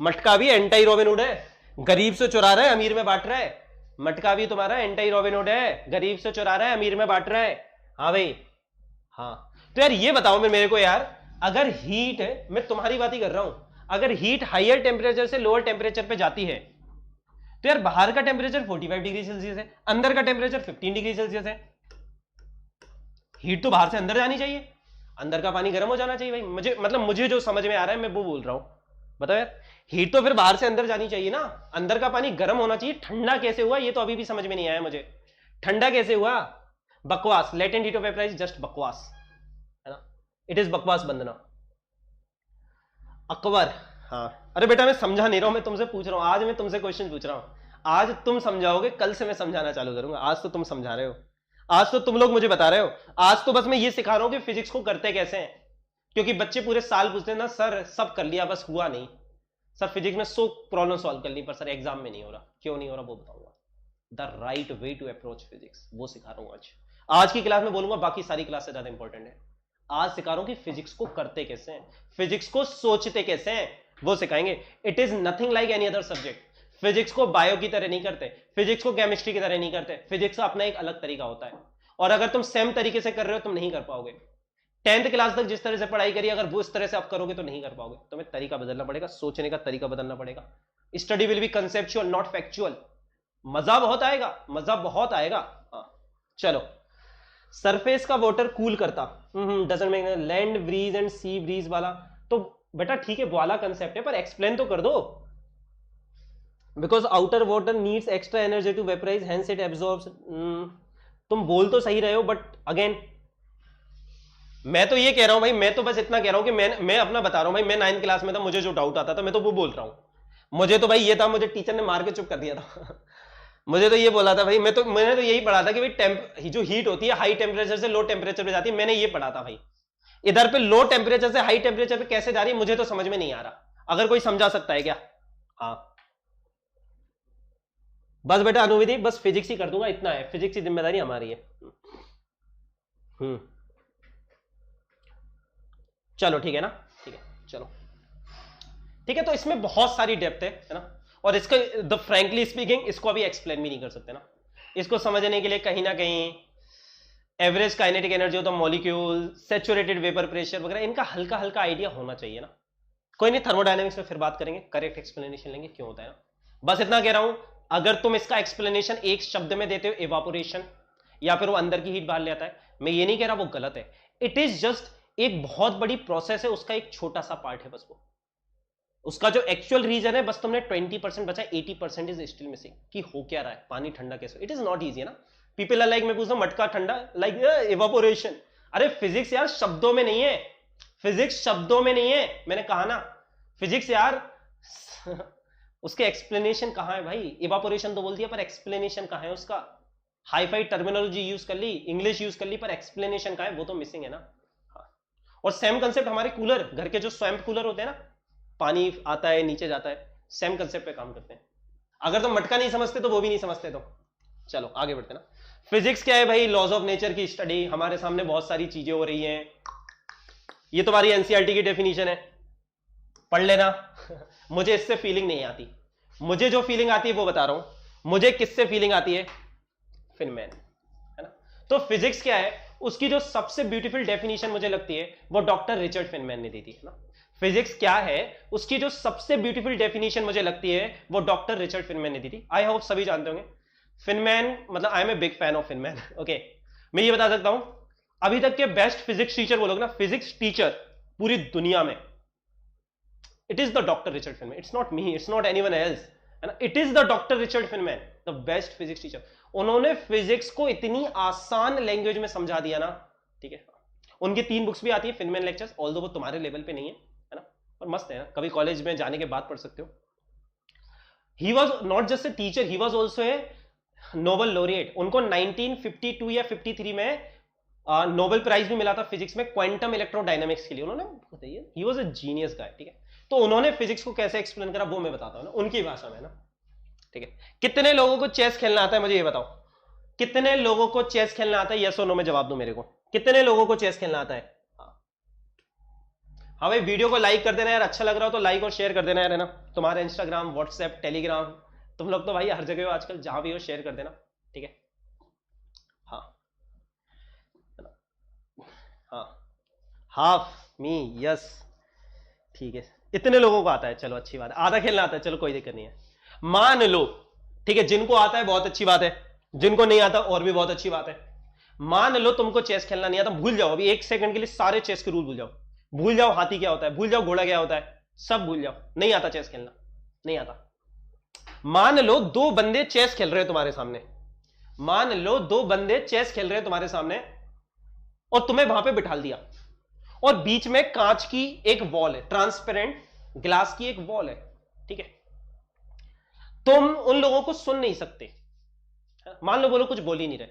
मटका भी एंटी रॉबिनहुड है, गरीब से चुरा रहा है, अमीर में बांट रहा है। मटका भी तुम्हारा एंटी रॉबिनहुड है, गरीब से चुरा रहा है, अमीर में बांट रहा है। हाँ भाई, हाँ। तो यार ये बताओ मेरे को यार, अगर हीट, मैं तुम्हारी बात ही कर रहा हूं, अगर हीट हायर टेम्परेचर से लोअर टेम्परेचर पे जाती है तो यार बाहर का टेम्परेचर 45 डिग्री सेल्सियस है, अंदर का टेम्परेचर 15 डिग्री सेल्सियस है। हीट तो बाहर से अंदर जानी चाहिए, अंदर का पानी गर्म हो जाना चाहिए भाई। मुझे जो समझ में आ रहा है मैं वो बोल रहा हूं। बताओ यार, हीट तो फिर बाहर से अंदर जानी चाहिए ना, अंदर का पानी गर्म होना चाहिए। ठंडा कैसे हुआ ये तो अभी भी समझ में नहीं आया मुझे, ठंडा कैसे हुआ? बकवास, latent heat of vaporise, just बकवास, है ना। इट इज बकवास बंदना। अकबर, हाँ। अरे बेटा मैं समझा नहीं रहा हूं, मैं तुमसे पूछ रहा हूं, आज मैं तुमसे क्वेश्चन पूछ रहा हूं। आज तुम समझाओगे, कल से मैं समझाना चालू करूंगा। आज तो तुम समझा रहे हो, आज तो तुम लोग मुझे बता रहे हो, आज तो बस मैं ये सिखा रहा हूं कि फिजिक्स को करते कैसे हैं। क्योंकि बच्चे पूरे साल पूछते हैं ना, सर सब कर लिया बस हुआ नहीं, सर फिजिक्स में 100 प्रॉब्लम सॉल्व कर ली पर सर एग्जाम में नहीं हो रहा। क्यों नहीं हो रहा वो बताऊंगा। The right way to approach physics वो सिखा रहा हूं आज। आज की क्लास में बोलूंगा, बाकी सारी क्लास से ज्यादा इंपॉर्टेंट है। आज सिखा रहा हूं कि फिजिक्स को करते कैसे हैं, फिजिक्स को सोचते कैसे हैं, वो सिखाएंगे। It is nothing like any other subject. Physics को बायो की तरह नहीं करते, फिजिक्स को केमिस्ट्री की तरह नहीं करते, फिजिक्स का अपना एक अलग तरीका होता है। और अगर तुम सेम तरीके से कर रहे हो तुम नहीं कर पाओगे। 10th क्लास तक जिस तरह से पढ़ाई करी, अगर वो इस तरह से आप करोगे तो नहीं कर पाओगे। तुम्हें तरीका बदलना पड़ेगा, सोचने का तरीका बदलना पड़ेगा। Study will be conceptual not factual. मजा बहुत आएगा, मजा बहुत आएगा। हाँ चलो, सरफेस का वाटर कूल करता, doesn't make land breeze and sea breeze वाला, तो बेटा ठीक है वाला कंसेप्ट है, पर एक्सप्लेन तो कर दो। Because outer water needs extra energy to vaporize, hence it absorbs. तुम बोल तो सही रहे हो, बट अगेन मैं तो ये कह रहा हूं भाई, मैं तो बस इतना कह रहा हूं कि मैं अपना बता रहा हूं भाई। मैं 9th क्लास में था, मुझे जो डाउट आता था मैं तो वो बोल रहा हूं। मुझे तो भाई ये था, मुझे टीचर ने मार के चुप कर दिया था मुझे तो ये बोला था भाई, मैंने तो यही पढ़ा था कि भाई जो हीट होती है हाई टेम्परेचर से लो टेम्परेचर पे जाती है, मैंने ये पढ़ा था भाई। इधर पे लो टेम्परेचर से हाई टेम्परेचर पे कैसे जा रही है मुझे तो समझ में नहीं आ रहा। अगर कोई समझा सकता है क्या? हाँ बस बेटा अनुविधि, बस फिजिक्स ही कर दूंगा, इतना है, फिजिक्स की जिम्मेदारी हमारी है। चलो ठीक है ना, ठीक है चलो ठीक है। तो इसमें बहुत सारी डेप्थ है ना, और इसका द फ्रैंकली स्पीकिंग इसको अभी एक्सप्लेन भी नहीं कर सकते ना। इसको समझने के लिए कहीं ना कहीं average kinetic energy of the molecule, saturated vapour pressure वगैरह, इनका हल्का हल्का आइडिया होना चाहिए ना। कोई नहीं, थर्मोडायनेमिक्स में फिर बात करेंगे, करेक्ट एक्सप्लेनेशन लेंगे क्यों होता है ना। बस इतना कह रहा हूं, अगर तुम इसका एक्सप्लेनेशन एक शब्द में देते हो इवापोरेशन, या फिर वो अंदर की हीट बाहर ले आता है, मैं ये नहीं कह रहा वो गलत है। इट इज जस्ट एक बहुत बड़ी प्रोसेस है, उसका एक छोटा सा पार्ट है बस वो। उसका जो एक्चुअल रीजन है बस तुमने 20% बचा, 80% इज स्टिल मिसिंग कि हो क्या रहा है, पानी ठंडा कैसे। इट इज नॉट इजी है ना। पीपल आर लाइक, मैं पूछ रहा हूं मटका ठंडा, लाइक इवापोरेशन। अरे फिजिक्स यार शब्दों में नहीं है, फिजिक्स शब्दों में नहीं है, मैंने कहा ना फिजिक्स यार उसके एक्सप्लेनेशन कहां है भाई? इवापोरेशन तो बोल दिया पर एक्सप्लेनेशन कहां है उसका? हाई फाई टर्मिनोलॉजी यूज कर ली, इंग्लिश यूज कर ली, पर एक्सप्लेनेशन कहां है? वो तो मिसिंग है ना। हाँ। और सेम कंसेप्ट हमारे कूलर, घर के जो स्वयं कूलर होते हैं ना, पानी आता है नीचे जाता है, सेम कंसेप्ट पे काम करते हैं। अगर तुम मटका नहीं समझते तो वो भी नहीं समझते। तो चलो आगे बढ़ते ना। फिजिक्स क्या है भाई? लॉज ऑफ नेचर की स्टडी। हमारे सामने बहुत सारी चीजें हो रही हैं, ये तुम्हारी एनसीईआरटी की डेफिनेशन है, पढ़ लेना मुझे इससे फीलिंग नहीं आती, मुझे जो फीलिंग आती है वो बता रहा हूं। मुझे किससे फीलिंग आती है? फिनमैन, है ना। तो फिजिक्स क्या है, उसकी जो सबसे ब्यूटीफुल डेफिनेशन मुझे लगती है वो डॉक्टर रिचर्ड फिनमैन ने दी थी, है ना। फिजिक्स क्या है उसकी जो सबसे ब्यूटीफुल डेफिनेशन मुझे लगती है वो डॉक्टर रिचर्ड फिनमैन ने दी थी। आई होप सभी जानते होंगे फिनमैन, मतलब I am a big fan of Feynman. Okay, मैं ये बता सकता हूं अभी तक के बेस्ट फिजिक्स टीचर बोलोगे ना, फिजिक्स टीचर पूरी दुनिया में, it is the doctor Richard Feynman. It's not me, it's not anyone else, है ना। It is the doctor Richard Feynman, the best physics teacher. उन्होंने फिजिक्स को इतनी आसान लैंग्वेज में समझा दिया ना, ठीक है। उनकी 3 बुक्स भी आती है, फिनमैन लेक्चर्स, ऑल्दो वो तुम्हारे लेवल पे नहीं है ना, और मस्त है ना, कभी कॉलेज में जाने के बाद पढ़ सकते हो। He was not just a teacher, he was also a Nobel laureate. उनको 1952 या 53 में नोबेल प्राइज भी मिला था फिजिक्स में, क्वांटम इलेक्ट्रोडायनामिक्स के लिए। उन्होंने बताइए, ही वॉज अ जीनियस गाय, ठीक है। तो उन्होंने फिजिक्स को कैसे एक्सप्लेन करा वो मैं बताता हूं ना, उनकी भाषा में ना, ठीक है। कितने लोगों को चेस खेलना आता है मुझे ये बताओ, कितने लोगों को चेस खेलना आता है? यस और नो में जवाब दो मेरे को, कितने लोगों को चेस खेलना आता है? हाँ भाई, वीडियो को लाइक कर देना यार, अच्छा लग रहा हो तो लाइक और शेयर कर देना यार, है ना। तुम्हारे इंस्टाग्राम, व्हाट्सएप, टेलीग्राम, तुम लोग तो भाई हर जगह हो आजकल, जहां भी हो शेयर कर देना, ठीक है। हाँ हाँ, हाफ मी, यस, ठीक है। इतने लोगों को आता है, चलो अच्छी बात है। आधा खेलना आता है, चलो कोई दिक्कत नहीं है। मान लो, ठीक है, जिनको आता है बहुत अच्छी बात है, जिनको नहीं आता और भी बहुत अच्छी बात है। मान लो तुमको चेस खेलना नहीं आता, भूल जाओ अभी 1 सेकंड के लिए सारे चेस के रूल भूल जाओ। भूल जाओ हाथी क्या होता है, भूल जाओ घोड़ा क्या होता है, सब भूल जाओ, नहीं आता चेस खेलना, नहीं आता। मान लो 2 बंदे चेस खेल रहे हैं तुम्हारे सामने, मान लो 2 बंदे चेस खेल रहे हैं तुम्हारे सामने, और तुम्हें वहां पे बिठा दिया, और बीच में कांच की एक वॉल है, ट्रांसपेरेंट ग्लास की एक वॉल है, ठीक है। तुम उन लोगों को सुन नहीं सकते, मान लो, बोलो कुछ बोल ही नहीं रहे,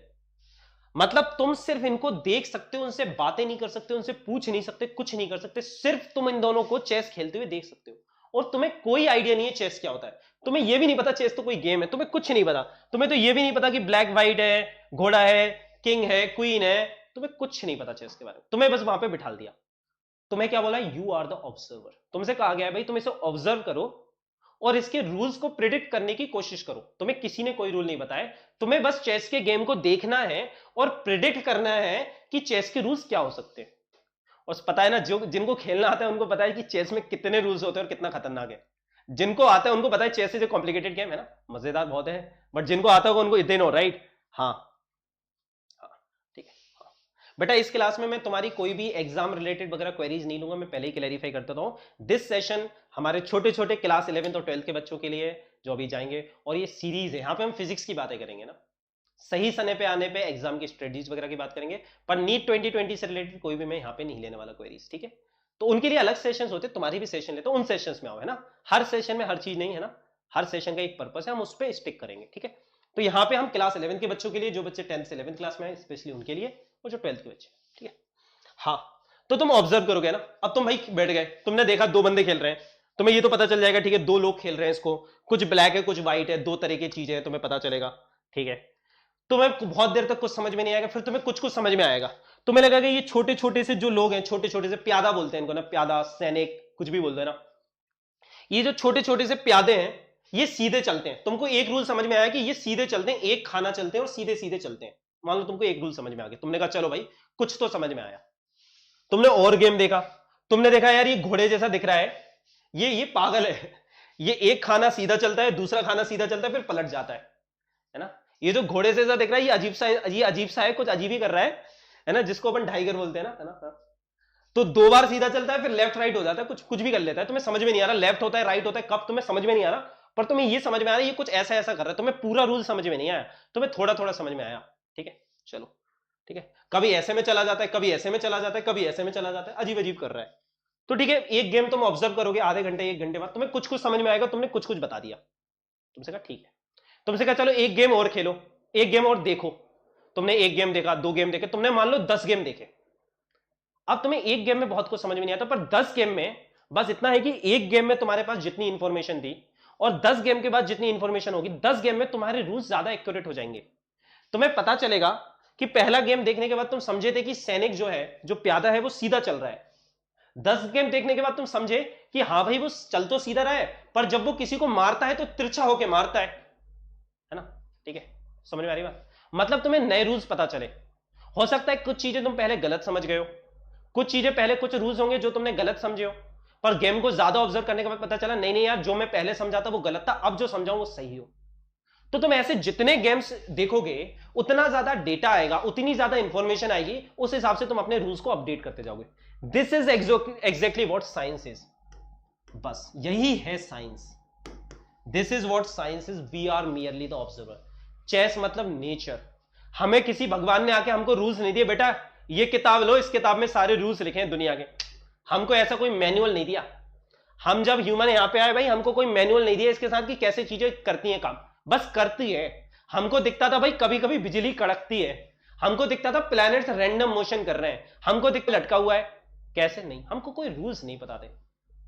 मतलब तुम सिर्फ इनको देख सकते हो, उनसे बातें नहीं कर सकते, उनसे पूछ नहीं सकते, कुछ नहीं कर सकते, सिर्फ तुम इन दोनों को चेस खेलते हुए देख सकते हो। और तुम्हें कोई आइडिया नहीं है चेस क्या होता है, तुम्हें यह भी नहीं पता चेस तो कोई गेम है, तुम्हें कुछ नहीं पता, तुम्हें तो यह भी नहीं पता कि ब्लैक व्हाइट है, घोड़ा है, किंग है, क्वीन है, तुम्हें कुछ नहीं पता चेस के बारे में, तुम्हें बस वहां पे बिठा दिया। तुम्हें क्या बोला, यू आर द ऑब्जर्वर। तुमसे कहा गया है भाई तुम इसे ऑब्जर्व करो और इसके रूल्स को प्रिडिक्ट करने की कोशिश करो। तुम्हें किसी ने कोई रूल नहीं बताए, तुम्हें बस चेस के गेम को देखना है और प्रिडिक्ट करना है कि चेस के रूल्स क्या हो सकते हैं। और पता है ना, जो जिनको खेलना आता है उनको पता है कि चेस में कितने रूल्स होते हैं और कितना खतरनाक है। जिनको आता है उनको पता है chess is a complicated game है ना, मजेदार बहुत है, बट जिनको आता होगा उनको इतने नो, राइट? हाँ हाँ ठीक है। हाँ बेटा, इस क्लास में मैं तुम्हारी कोई भी एग्जाम रिलेटेड वगैरह क्वेरीज नहीं लूंगा, मैं पहले ही क्लैरिफाई कर देता हूं। दिस सेशन हमारे छोटे छोटे क्लास 11th और 12th के बच्चों के लिए जो अभी जाएंगे, और ये सीरीज है, यहाँ पे हम फिजिक्स की बातें करेंगे ना, सही समय पे आने पे एग्जाम की स्ट्रेटजीज वगैरह की बात करेंगे, पर नीट 2020 से रिलेटेड कोई भी मैं यहाँ पे नहीं लेने वाला क्वेरीज, ठीक है? तो उनके लिए अलग सेशंस होते, तुम्हारी भी सेशन लेते हो, उन सेशंस में आओ, है ना? हर सेशन में हर चीज नहीं है ना, हर सेशन का एक पर्पस है, हम उस पर स्टिक करेंगे, ठीक है? तो यहाँ पे हम क्लास 11 के बच्चों के लिए, जो बच्चे 10th से 11th क्लास में है स्पेशली उनके लिए, और जो 12th के बच्चे, ठीक है? हाँ, तो तुम ऑब्जर्व करोगे ना, अब तुम भाई बैठ गए, तुमने देखा दो बंदे खेल रहे हैं, तुम्हें ये तो पता चल जाएगा, ठीक है, दो लोग खेल रहे हैं इसको, कुछ ब्लैक है कुछ व्हाइट है, दो तरह की चीजें हैं, तुम्हें पता चलेगा, ठीक है? तुम्हें बहुत देर तक कुछ समझ में नहीं आएगा, फिर तुम्हें कुछ कुछ समझ में आएगा, तुम्हें लगेगा ये छोटे छोटे से जो लोग हैं, छोटे छोटे से प्यादा बोलते हैं इनको ना, प्यादा, सैनिक, कुछ भी बोलते हैं ना, ये जो छोटे छोटे से प्यादे हैं ये सीधे चलते हैं। तुमको एक रूल समझ में आया कि ये सीधे चलते हैं, एक खाना चलते हैं और सीधे सीधे चलते हैं। मान लो तुमको एक रूल समझ में आ गया, तुमने कहा चलो भाई कुछ तो समझ में आया, तुमने और गेम देखा, तुमने देखा यार ये घोड़े जैसा दिख रहा है, ये पागल है, ये एक खाना सीधा चलता है, दूसरा खाना सीधा चलता है, फिर पलट जाता है ना? ये जो घोड़े से दिख रहा है ये अजीब सा है, कुछ अजीब ही कर रहा है ना, जिसको अपन ढाईगर बोलते हैं ना, है ना? तो दो बार सीधा चलता है, फिर लेफ्ट राइट हो जाता है, कुछ भी कर लेता है, तुम्हें समझ में नहीं आ रहा लेफ्ट होता है राइट होता है कब, तुम्हें समझ में नहीं आ रहा, पर तुम्हें ये समझ में आ रहा है ये कुछ ऐसा ऐसा कर रहा है, तुम्हें पूरा रूल समझ में नहीं आया, तुम्हें थोड़ा थोड़ा समझ में आया, ठीक है? चलो ठीक है, कभी ऐसे में चला जाता है, कभी ऐसे में चला जाता है, कभी ऐसे में चला जाता है, अजीब अजीब कर रहा है। तो ठीक है, एक गेम तुम ऑब्जर्व करोगे, आधे घंटे एक घंटे बाद तुम्हें कुछ कुछ समझ में आएगा, तुमने कुछ कुछ बता दिया, तुमसे कहा ठीक है, तुमसे कहा चलो एक गेम और खेलो, एक गेम और देखो, तुमने एक गेम देखा, दो गेम देखे, तुमने मान लो 10 गेम देखे। अब तुम्हें एक गेम में बहुत कुछ समझ में नहीं आता, पर 10 गेम में बस इतना है कि एक गेम में तुम्हारे पास जितनी इंफॉर्मेशन थी और 10 गेम के बाद जितनी इंफॉर्मेशन होगी, 10 गेम में तुम्हारे रूल्स ज्यादा एक्यूरेट हो जाएंगे। तुम्हें पता चलेगा कि पहला गेम देखने के बाद तुम समझे थे कि सैनिक जो है, जो प्यादा है, वो सीधा चल रहा है। 10 गेम देखने के बाद तुम समझे कि हाँ भाई वो चल तो सीधा रहा है, पर जब वो किसी को मारता है तो तिरछा होकर मारता है ना? ठीक है, समझ में आ रही बात? मतलब तुम्हें नए रूल्स पता चले। हो सकता है कुछ चीजें तुम पहले गलत समझ गए हो, कुछ चीजें पहले, कुछ रूल्स होंगे जो तुमने गलत समझे हो, पर गेम को ज्यादा ऑब्जर्व करने के बाद पता चला नहीं नहीं यार, जो मैं पहले समझा था वो गलत था, अब जो समझाऊं वो सही हो। तो तुम ऐसे जितने गेम्स देखोगे उतना ज्यादा डेटा आएगा, उतनी ज्यादा इंफॉर्मेशन आएगी, उस हिसाब से तुम अपने रूल्स को अपडेट करते जाओगे। This is exactly what science is, बस यही है science. This is what science is, we are merely the observer. Chess मतलब नेचर। हमें किसी भगवान ने आके हमको रूल्स नहीं दिए, बेटा ये किताब लो, इस किताब में सारे रूल्स लिखे हैं दुनिया के, हमको ऐसा कोई मैनुअल नहीं दिया। हम जब ह्यूमन यहां पे आए भाई, हमको कोई मैनुअल नहीं दिया इसके साथ कि कैसे चीजें करती हैं काम, बस करती है। हमको दिखता था भाई कभी कभी बिजली कड़कती है, हमको दिखता था प्लैनेट्स रैंडम मोशन कर रहे हैं, हमको दिखता लटका हुआ है, कैसे नहीं, हमको कोई रूल्स नहीं पता थे।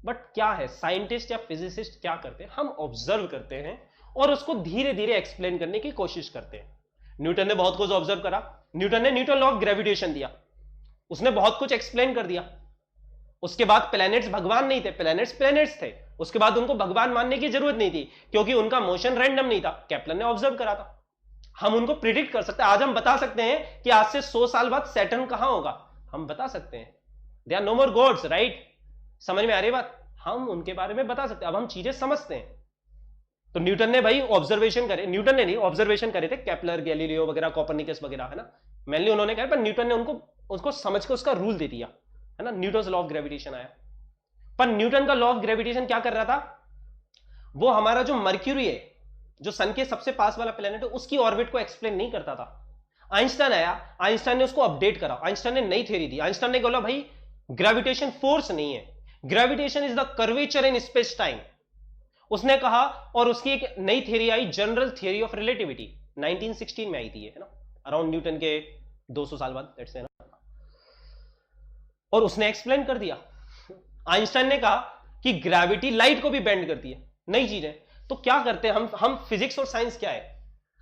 बट क्या है, साइंटिस्ट या फिजिसिस्ट क्या करते हैं, हम ऑब्जर्व करते हैं और उसको धीरे धीरे एक्सप्लेन करने की कोशिश करते हैं। न्यूटन ने बहुत कुछ ऑब्जर्व करा, न्यूटन ने न्यूटन लॉ ऑफ ग्रेविटेशन दिया, उसने बहुत कुछ एक्सप्लेन कर दिया। उसके बाद प्लैनेट्स भगवान नहीं थे, प्लैनेट्स प्लैनेट्स थे, उसके बाद उनको भगवान मानने की जरूरत नहीं थी क्योंकि उनका मोशन रैंडम नहीं था, केपलर ने ऑब्जर्व करा था। हम उनको प्रिडिक्ट कर सकते हैं, आज हम बता सकते हैं कि आज से 100 साल बाद सैटर्न कहां होगा, हम बता सकते हैं। They are no more gods, right? समझ में आ रही बात? हम उनके बारे में बता सकते हैं, अब हम चीजें समझते हैं। तो न्यूटन ने भाई ऑब्जर्वेशन करे, न्यूटन ने नहीं ऑब्जर्वेशन करे थे, केपलर, गैलीलियो वगैरह, कोपरनिकस वगैरह, है ना, मेनली उन्होंने कहा, पर न्यूटन ने उसको समझ के उसका रूल दे दिया, है ना, न्यूटन लॉ ऑफ ग्रेविटेशन आया। पर न्यूटन का लॉ ऑफ ग्रेविटेशन क्या कर रहा था, वो हमारा जो मर्क्यूरी है, जो सन के सबसे पास वाला प्लेनेट है, उसकी ऑर्बिट को एक्सप्लेन नहीं करता था। आइंस्टाइन आया, आइंस्टाइन ने उसको अपडेट करा, आइंस्टाइन ने नई थ्योरी दी। आइंस्टाइन ने बोला भाई ग्रेविटेशन फोर्स नहीं है, gravitation is the curvature in space time, उसने कहा। और उसकी एक नई theory I, general theory of relativity, 1916 में आई थी, है ना, अराउंड न्यूटन के 200 साल बाद, लेट्स से ना, और उसने एक्सप्लेन कर दिया। आइंस्टाइन ने कहा कि ग्रेविटी लाइट को भी बेंड करती है, नई चीज है। तो क्या करते हैं हम फिजिक्स और साइंस क्या है,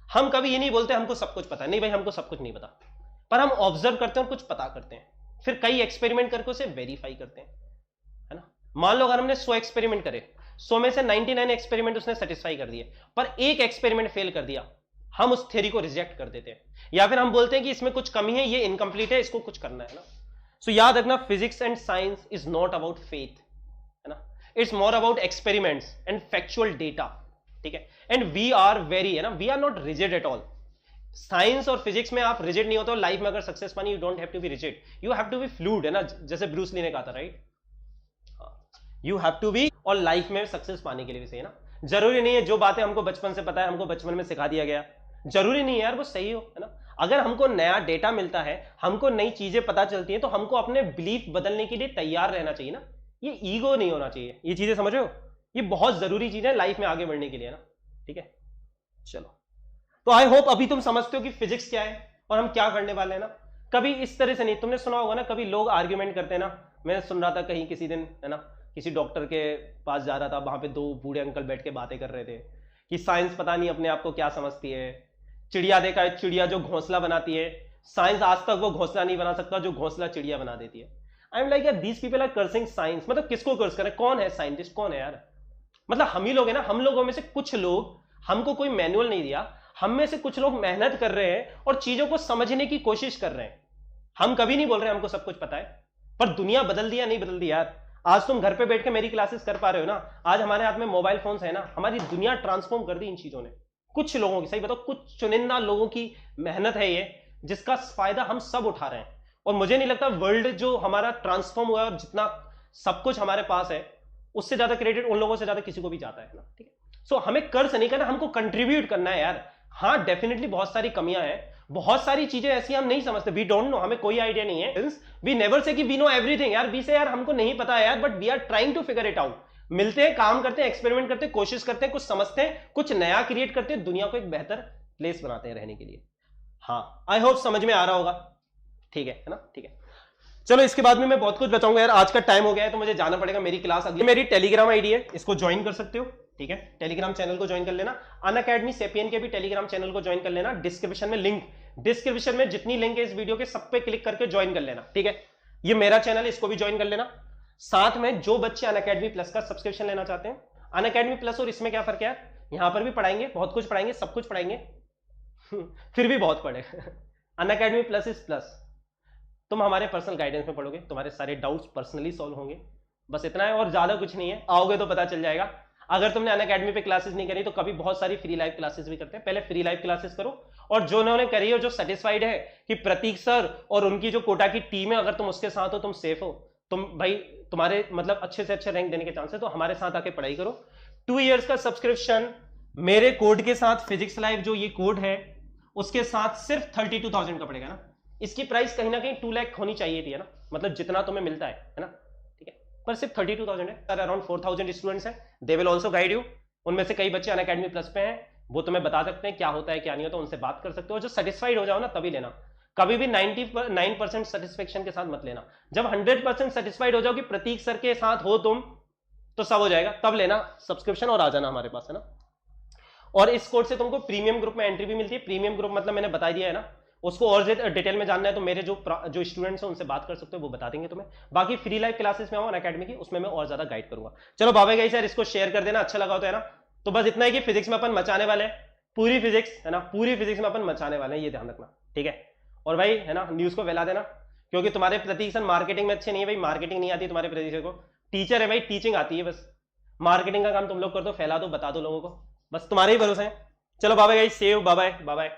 हम कभी ये नहीं बोलते हमको सब कुछ पता है, नहीं भाई हमको सब कुछ नहीं पता, पर हम ऑब्जर्व करते हैं और कुछ पता करते हैं, फिर कई एक्सपेरिमेंट करके उसे वेरीफाई करते हैं, है ना। मान लो अगर हमने 100 एक्सपेरिमेंट करे, 100 में से 99 एक्सपेरिमेंट उसने सेटिस्फाई कर दिए, पर एक एक्सपेरिमेंट फेल कर दिया, हम उस थ्योरी को रिजेक्ट कर देते हैं, या फिर हम बोलते हैं कि इसमें कुछ कमी है, ये इनकम्प्लीट है, इसको कुछ करना है ना। सो याद रखना, physics and science is not about faith, है ना, it's more about experiments and factual data, ठीक है। एंड वी आर वेरी, है ना, we are not rigid at all. Science और फिजिक्स में आप रिजिड नहीं होते हो, लाइफ में अगर सक्सेस पानी, you don't have to be rigid, you have to be fluid, है ना, जैसे ब्रूस ली ने कहा था, right, you have to be, और लाइफ में सक्सेस पाने के लिए भी सही है ना। जरूरी नहीं है जो बातें हमको बचपन से पता है, हमको बचपन में सिखा दिया गया, जरूरी नहीं है यार वो सही हो, है ना। अगर हमको नया डेटा मिलता है, हमको नई चीजें पता चलती हैं, तो हमको अपने बिलीफ बदलने के लिए तैयार रहना चाहिए ना। ये ईगो नहीं होना चाहिए, ये चीजें समझ रहे हो, ये बहुत जरूरी चीज है लाइफ में आगे बढ़ने के लिए ना, ठीक है। चलो, तो आई होप अभी तुम समझते हो कि फिजिक्स क्या है और हम क्या करने वाले हैं ना। कभी इस तरह से नहीं, तुमने सुना होगा ना, कभी लोग आर्ग्यूमेंट करते हैं ना। मैंने सुन रहा था कहीं किसी दिन, है ना, किसी डॉक्टर के पास जा रहा था, वहां पे 2 बूढ़े अंकल बैठ के बातें कर रहे थे कि साइंस पता नहीं अपने आप को क्या समझती है। चिड़िया देखा है, चिड़िया जो घोंसला बनाती है, साइंस आज तक वो घोंसला नहीं बना सकता जो घोंसला चिड़िया बना देती है। आई एम लाइक यार, these people are cursing science. मतलब किसको कर्स करें, कौन है साइंटिस्ट, कौन है यार। मतलब हम ही लोग है ना, हम लोगों में से कुछ लोग, हमको कोई मैनुअल नहीं दिया, हम में से कुछ लोग मेहनत कर रहे हैं और चीजों को समझने की कोशिश कर रहे हैं। हम कभी नहीं बोल रहे हमको सब कुछ पता है, पर दुनिया बदल दिया, नहीं बदल दी यार। आज तुम घर पे बैठ के मेरी क्लासेस कर पा रहे हो ना, आज हमारे हाथ में मोबाइल फोन्स है ना, हमारी दुनिया ट्रांसफॉर्म कर दी इन चीजों ने। कुछ लोगों की, सही बताओ, कुछ चुनिंदा लोगों की मेहनत है ये, जिसका फायदा हम सब उठा रहे हैं। और मुझे नहीं लगता वर्ल्ड जो हमारा ट्रांसफॉर्म हुआ है और जितना सब कुछ हमारे पास है, उससे ज्यादा क्रेडिट उन लोगों से ज्यादा किसी को भी जाता है ना, ठीक है। सो हमें कर्ज नहीं करना, हमको कंट्रीब्यूट करना है यार। हाँ डेफिनेटली बहुत सारी कमियां हैं, बहुत सारी चीजें ऐसी हम नहीं समझते, वी डोंट नो, हमें कोई आइडिया नहीं है। वी नेवर से कि वी नो एवरीथिंग यार, वी से यार हमको नहीं पता है यार, but we are trying to figure it out. मिलते हैं, काम करते हैं, एक्सपेरिमेंट करते हैं, कोशिश करते हैं, कुछ समझते हैं, कुछ नया क्रिएट करते हैं, दुनिया को एक बेहतर प्लेस बनाते हैं रहने के लिए। हाँ, आई होप समझ में आ रहा होगा, ठीक है ना, ठीक है। चलो, इसके बाद में मैं बहुत कुछ बताऊंगा यार, आज का टाइम हो गया है तो मुझे जाना पड़ेगा, मेरी क्लास अगली। मेरी टेलीग्राम आईडी है, इसको ज्वाइन कर सकते हो, ठीक है। टेलीग्राम चैनल को ज्वाइन कर लेना, अनअकैडमी सेपियन के भी टेलीग्राम चैनल को ज्वाइन कर लेना। डिस्क्रिप्शन में लिंक, डिस्क्रिप्शन में जितनी लिंक है इस वीडियो के, सब पे क्लिक करके ज्वाइन कर लेना, ठीक है। ये मेरा चैनल है, इसको भी ज्वाइन कर लेना। साथ में जो बच्चे अनअकैडमी प्लस का सब्सक्रिप्शन लेना चाहते हैं, अनअकैडमी प्लस और इसमें क्या फर्क है, यहां पर भी पढ़ाएंगे, बहुत कुछ पढ़ाएंगे, सब कुछ पढ़ाएंगे फिर भी बहुत पढ़े अनअकैडमी प्लस इज प्लस, तुम हमारे पर्सनल गाइडेंस में पढ़ोगे, तुम्हारे सारे डाउट्स पर्सनली सॉल्व होंगे, बस इतना है और ज्यादा कुछ नहीं है। आओगे तो पता चल जाएगा। अगर तुमने अनअकैडमी पे क्लासेस नहीं करी तो कभी बहुत सारी फ्री लाइव क्लासेस भी करते हैं, पहले फ्री लाइव क्लासेस करो। और जो उन्होंने करी हो, जो सेटिस्फाइड है कि प्रतीक सर और उनकी जो कोटा की टीम है, अगर तुम उसके साथ हो, तुम सेफ हो, तुम भाई तुम्हारे मतलब अच्छे से अच्छे रैंक देने के चांस है, तो हमारे साथ आके पढ़ाई करो। 2 इयर्स का सब्सक्रिप्शन मेरे कोड के साथ, फिजिक्स लाइव जो ये कोड है उसके साथ सिर्फ 32,000 का पड़ेगा ना। इसकी प्राइस कहीं ना कहीं 2 लाख होनी चाहिए थी, है ना, मतलब जितना तुम्हें मिलता है ना, ठीक है, पर सिर्फ 32,000 है। सर अराउंड 4,000 स्टूडेंट्स हैं, they will also guide you. उनमें से कई बच्चे अनअकैडमी प्लस पे हैं, वो तुम्हें बता सकते हैं क्या होता है क्या नहीं होता, उनसे बात कर सकते हो। जो सेटिस्फाइड हो जाओ ना तभी लेना, कभी भी 99% सेटिस्फेक्शन के साथ मत लेना। जब 100% सेटिस्फाइड हो जाओ कि प्रतीक सर के साथ हो तुम, तो सब हो जाएगा, तब लेना सब्सक्रिप्शन और आ जाना हमारे पास, है ना। और इस कोर्स से तुमको प्रीमियम ग्रुप में एंट्री भी मिलती है। प्रीमियम ग्रुप मतलब मैंने बता दिया है ना, उसको और डिटेल में जानना है तो मेरे जो स्टूडेंट्स हैं उनसे बात कर सकते हो, वो बता देंगे तुम्हें। बाकी फ्री लाइव क्लासेस में आओ अनअकैडमी की, उसमें मैं और ज्यादा गाइड करूंगा। चलो बाबा गाइस यार, इसको शेयर कर देना, अच्छा लगा हो तो, है ना। तो बस इतना है कि फिजिक्स में अपन मचाने वाले हैं, पूरी फिजिक्स, है ना, पूरी फिजिक्स में अपन मचाने वाले हैं, ये ध्यान रखना, ठीक है। और भाई, है ना, न्यूज को फैला देना, क्योंकि तुम्हारे प्रतीक सर मार्केटिंग में अच्छे नहीं है भाई, मार्केटिंग नहीं आती तुम्हारे प्रतीक सर को। टीचर है भाई, टीचिंग आती है, बस मार्केटिंग का काम तुम लोग कर दो, फैला दो, बता दो लोगों को, बस तुम्हारे ही भरोसे हैं। चलो बाबा guys, save, bye bye, bye bye.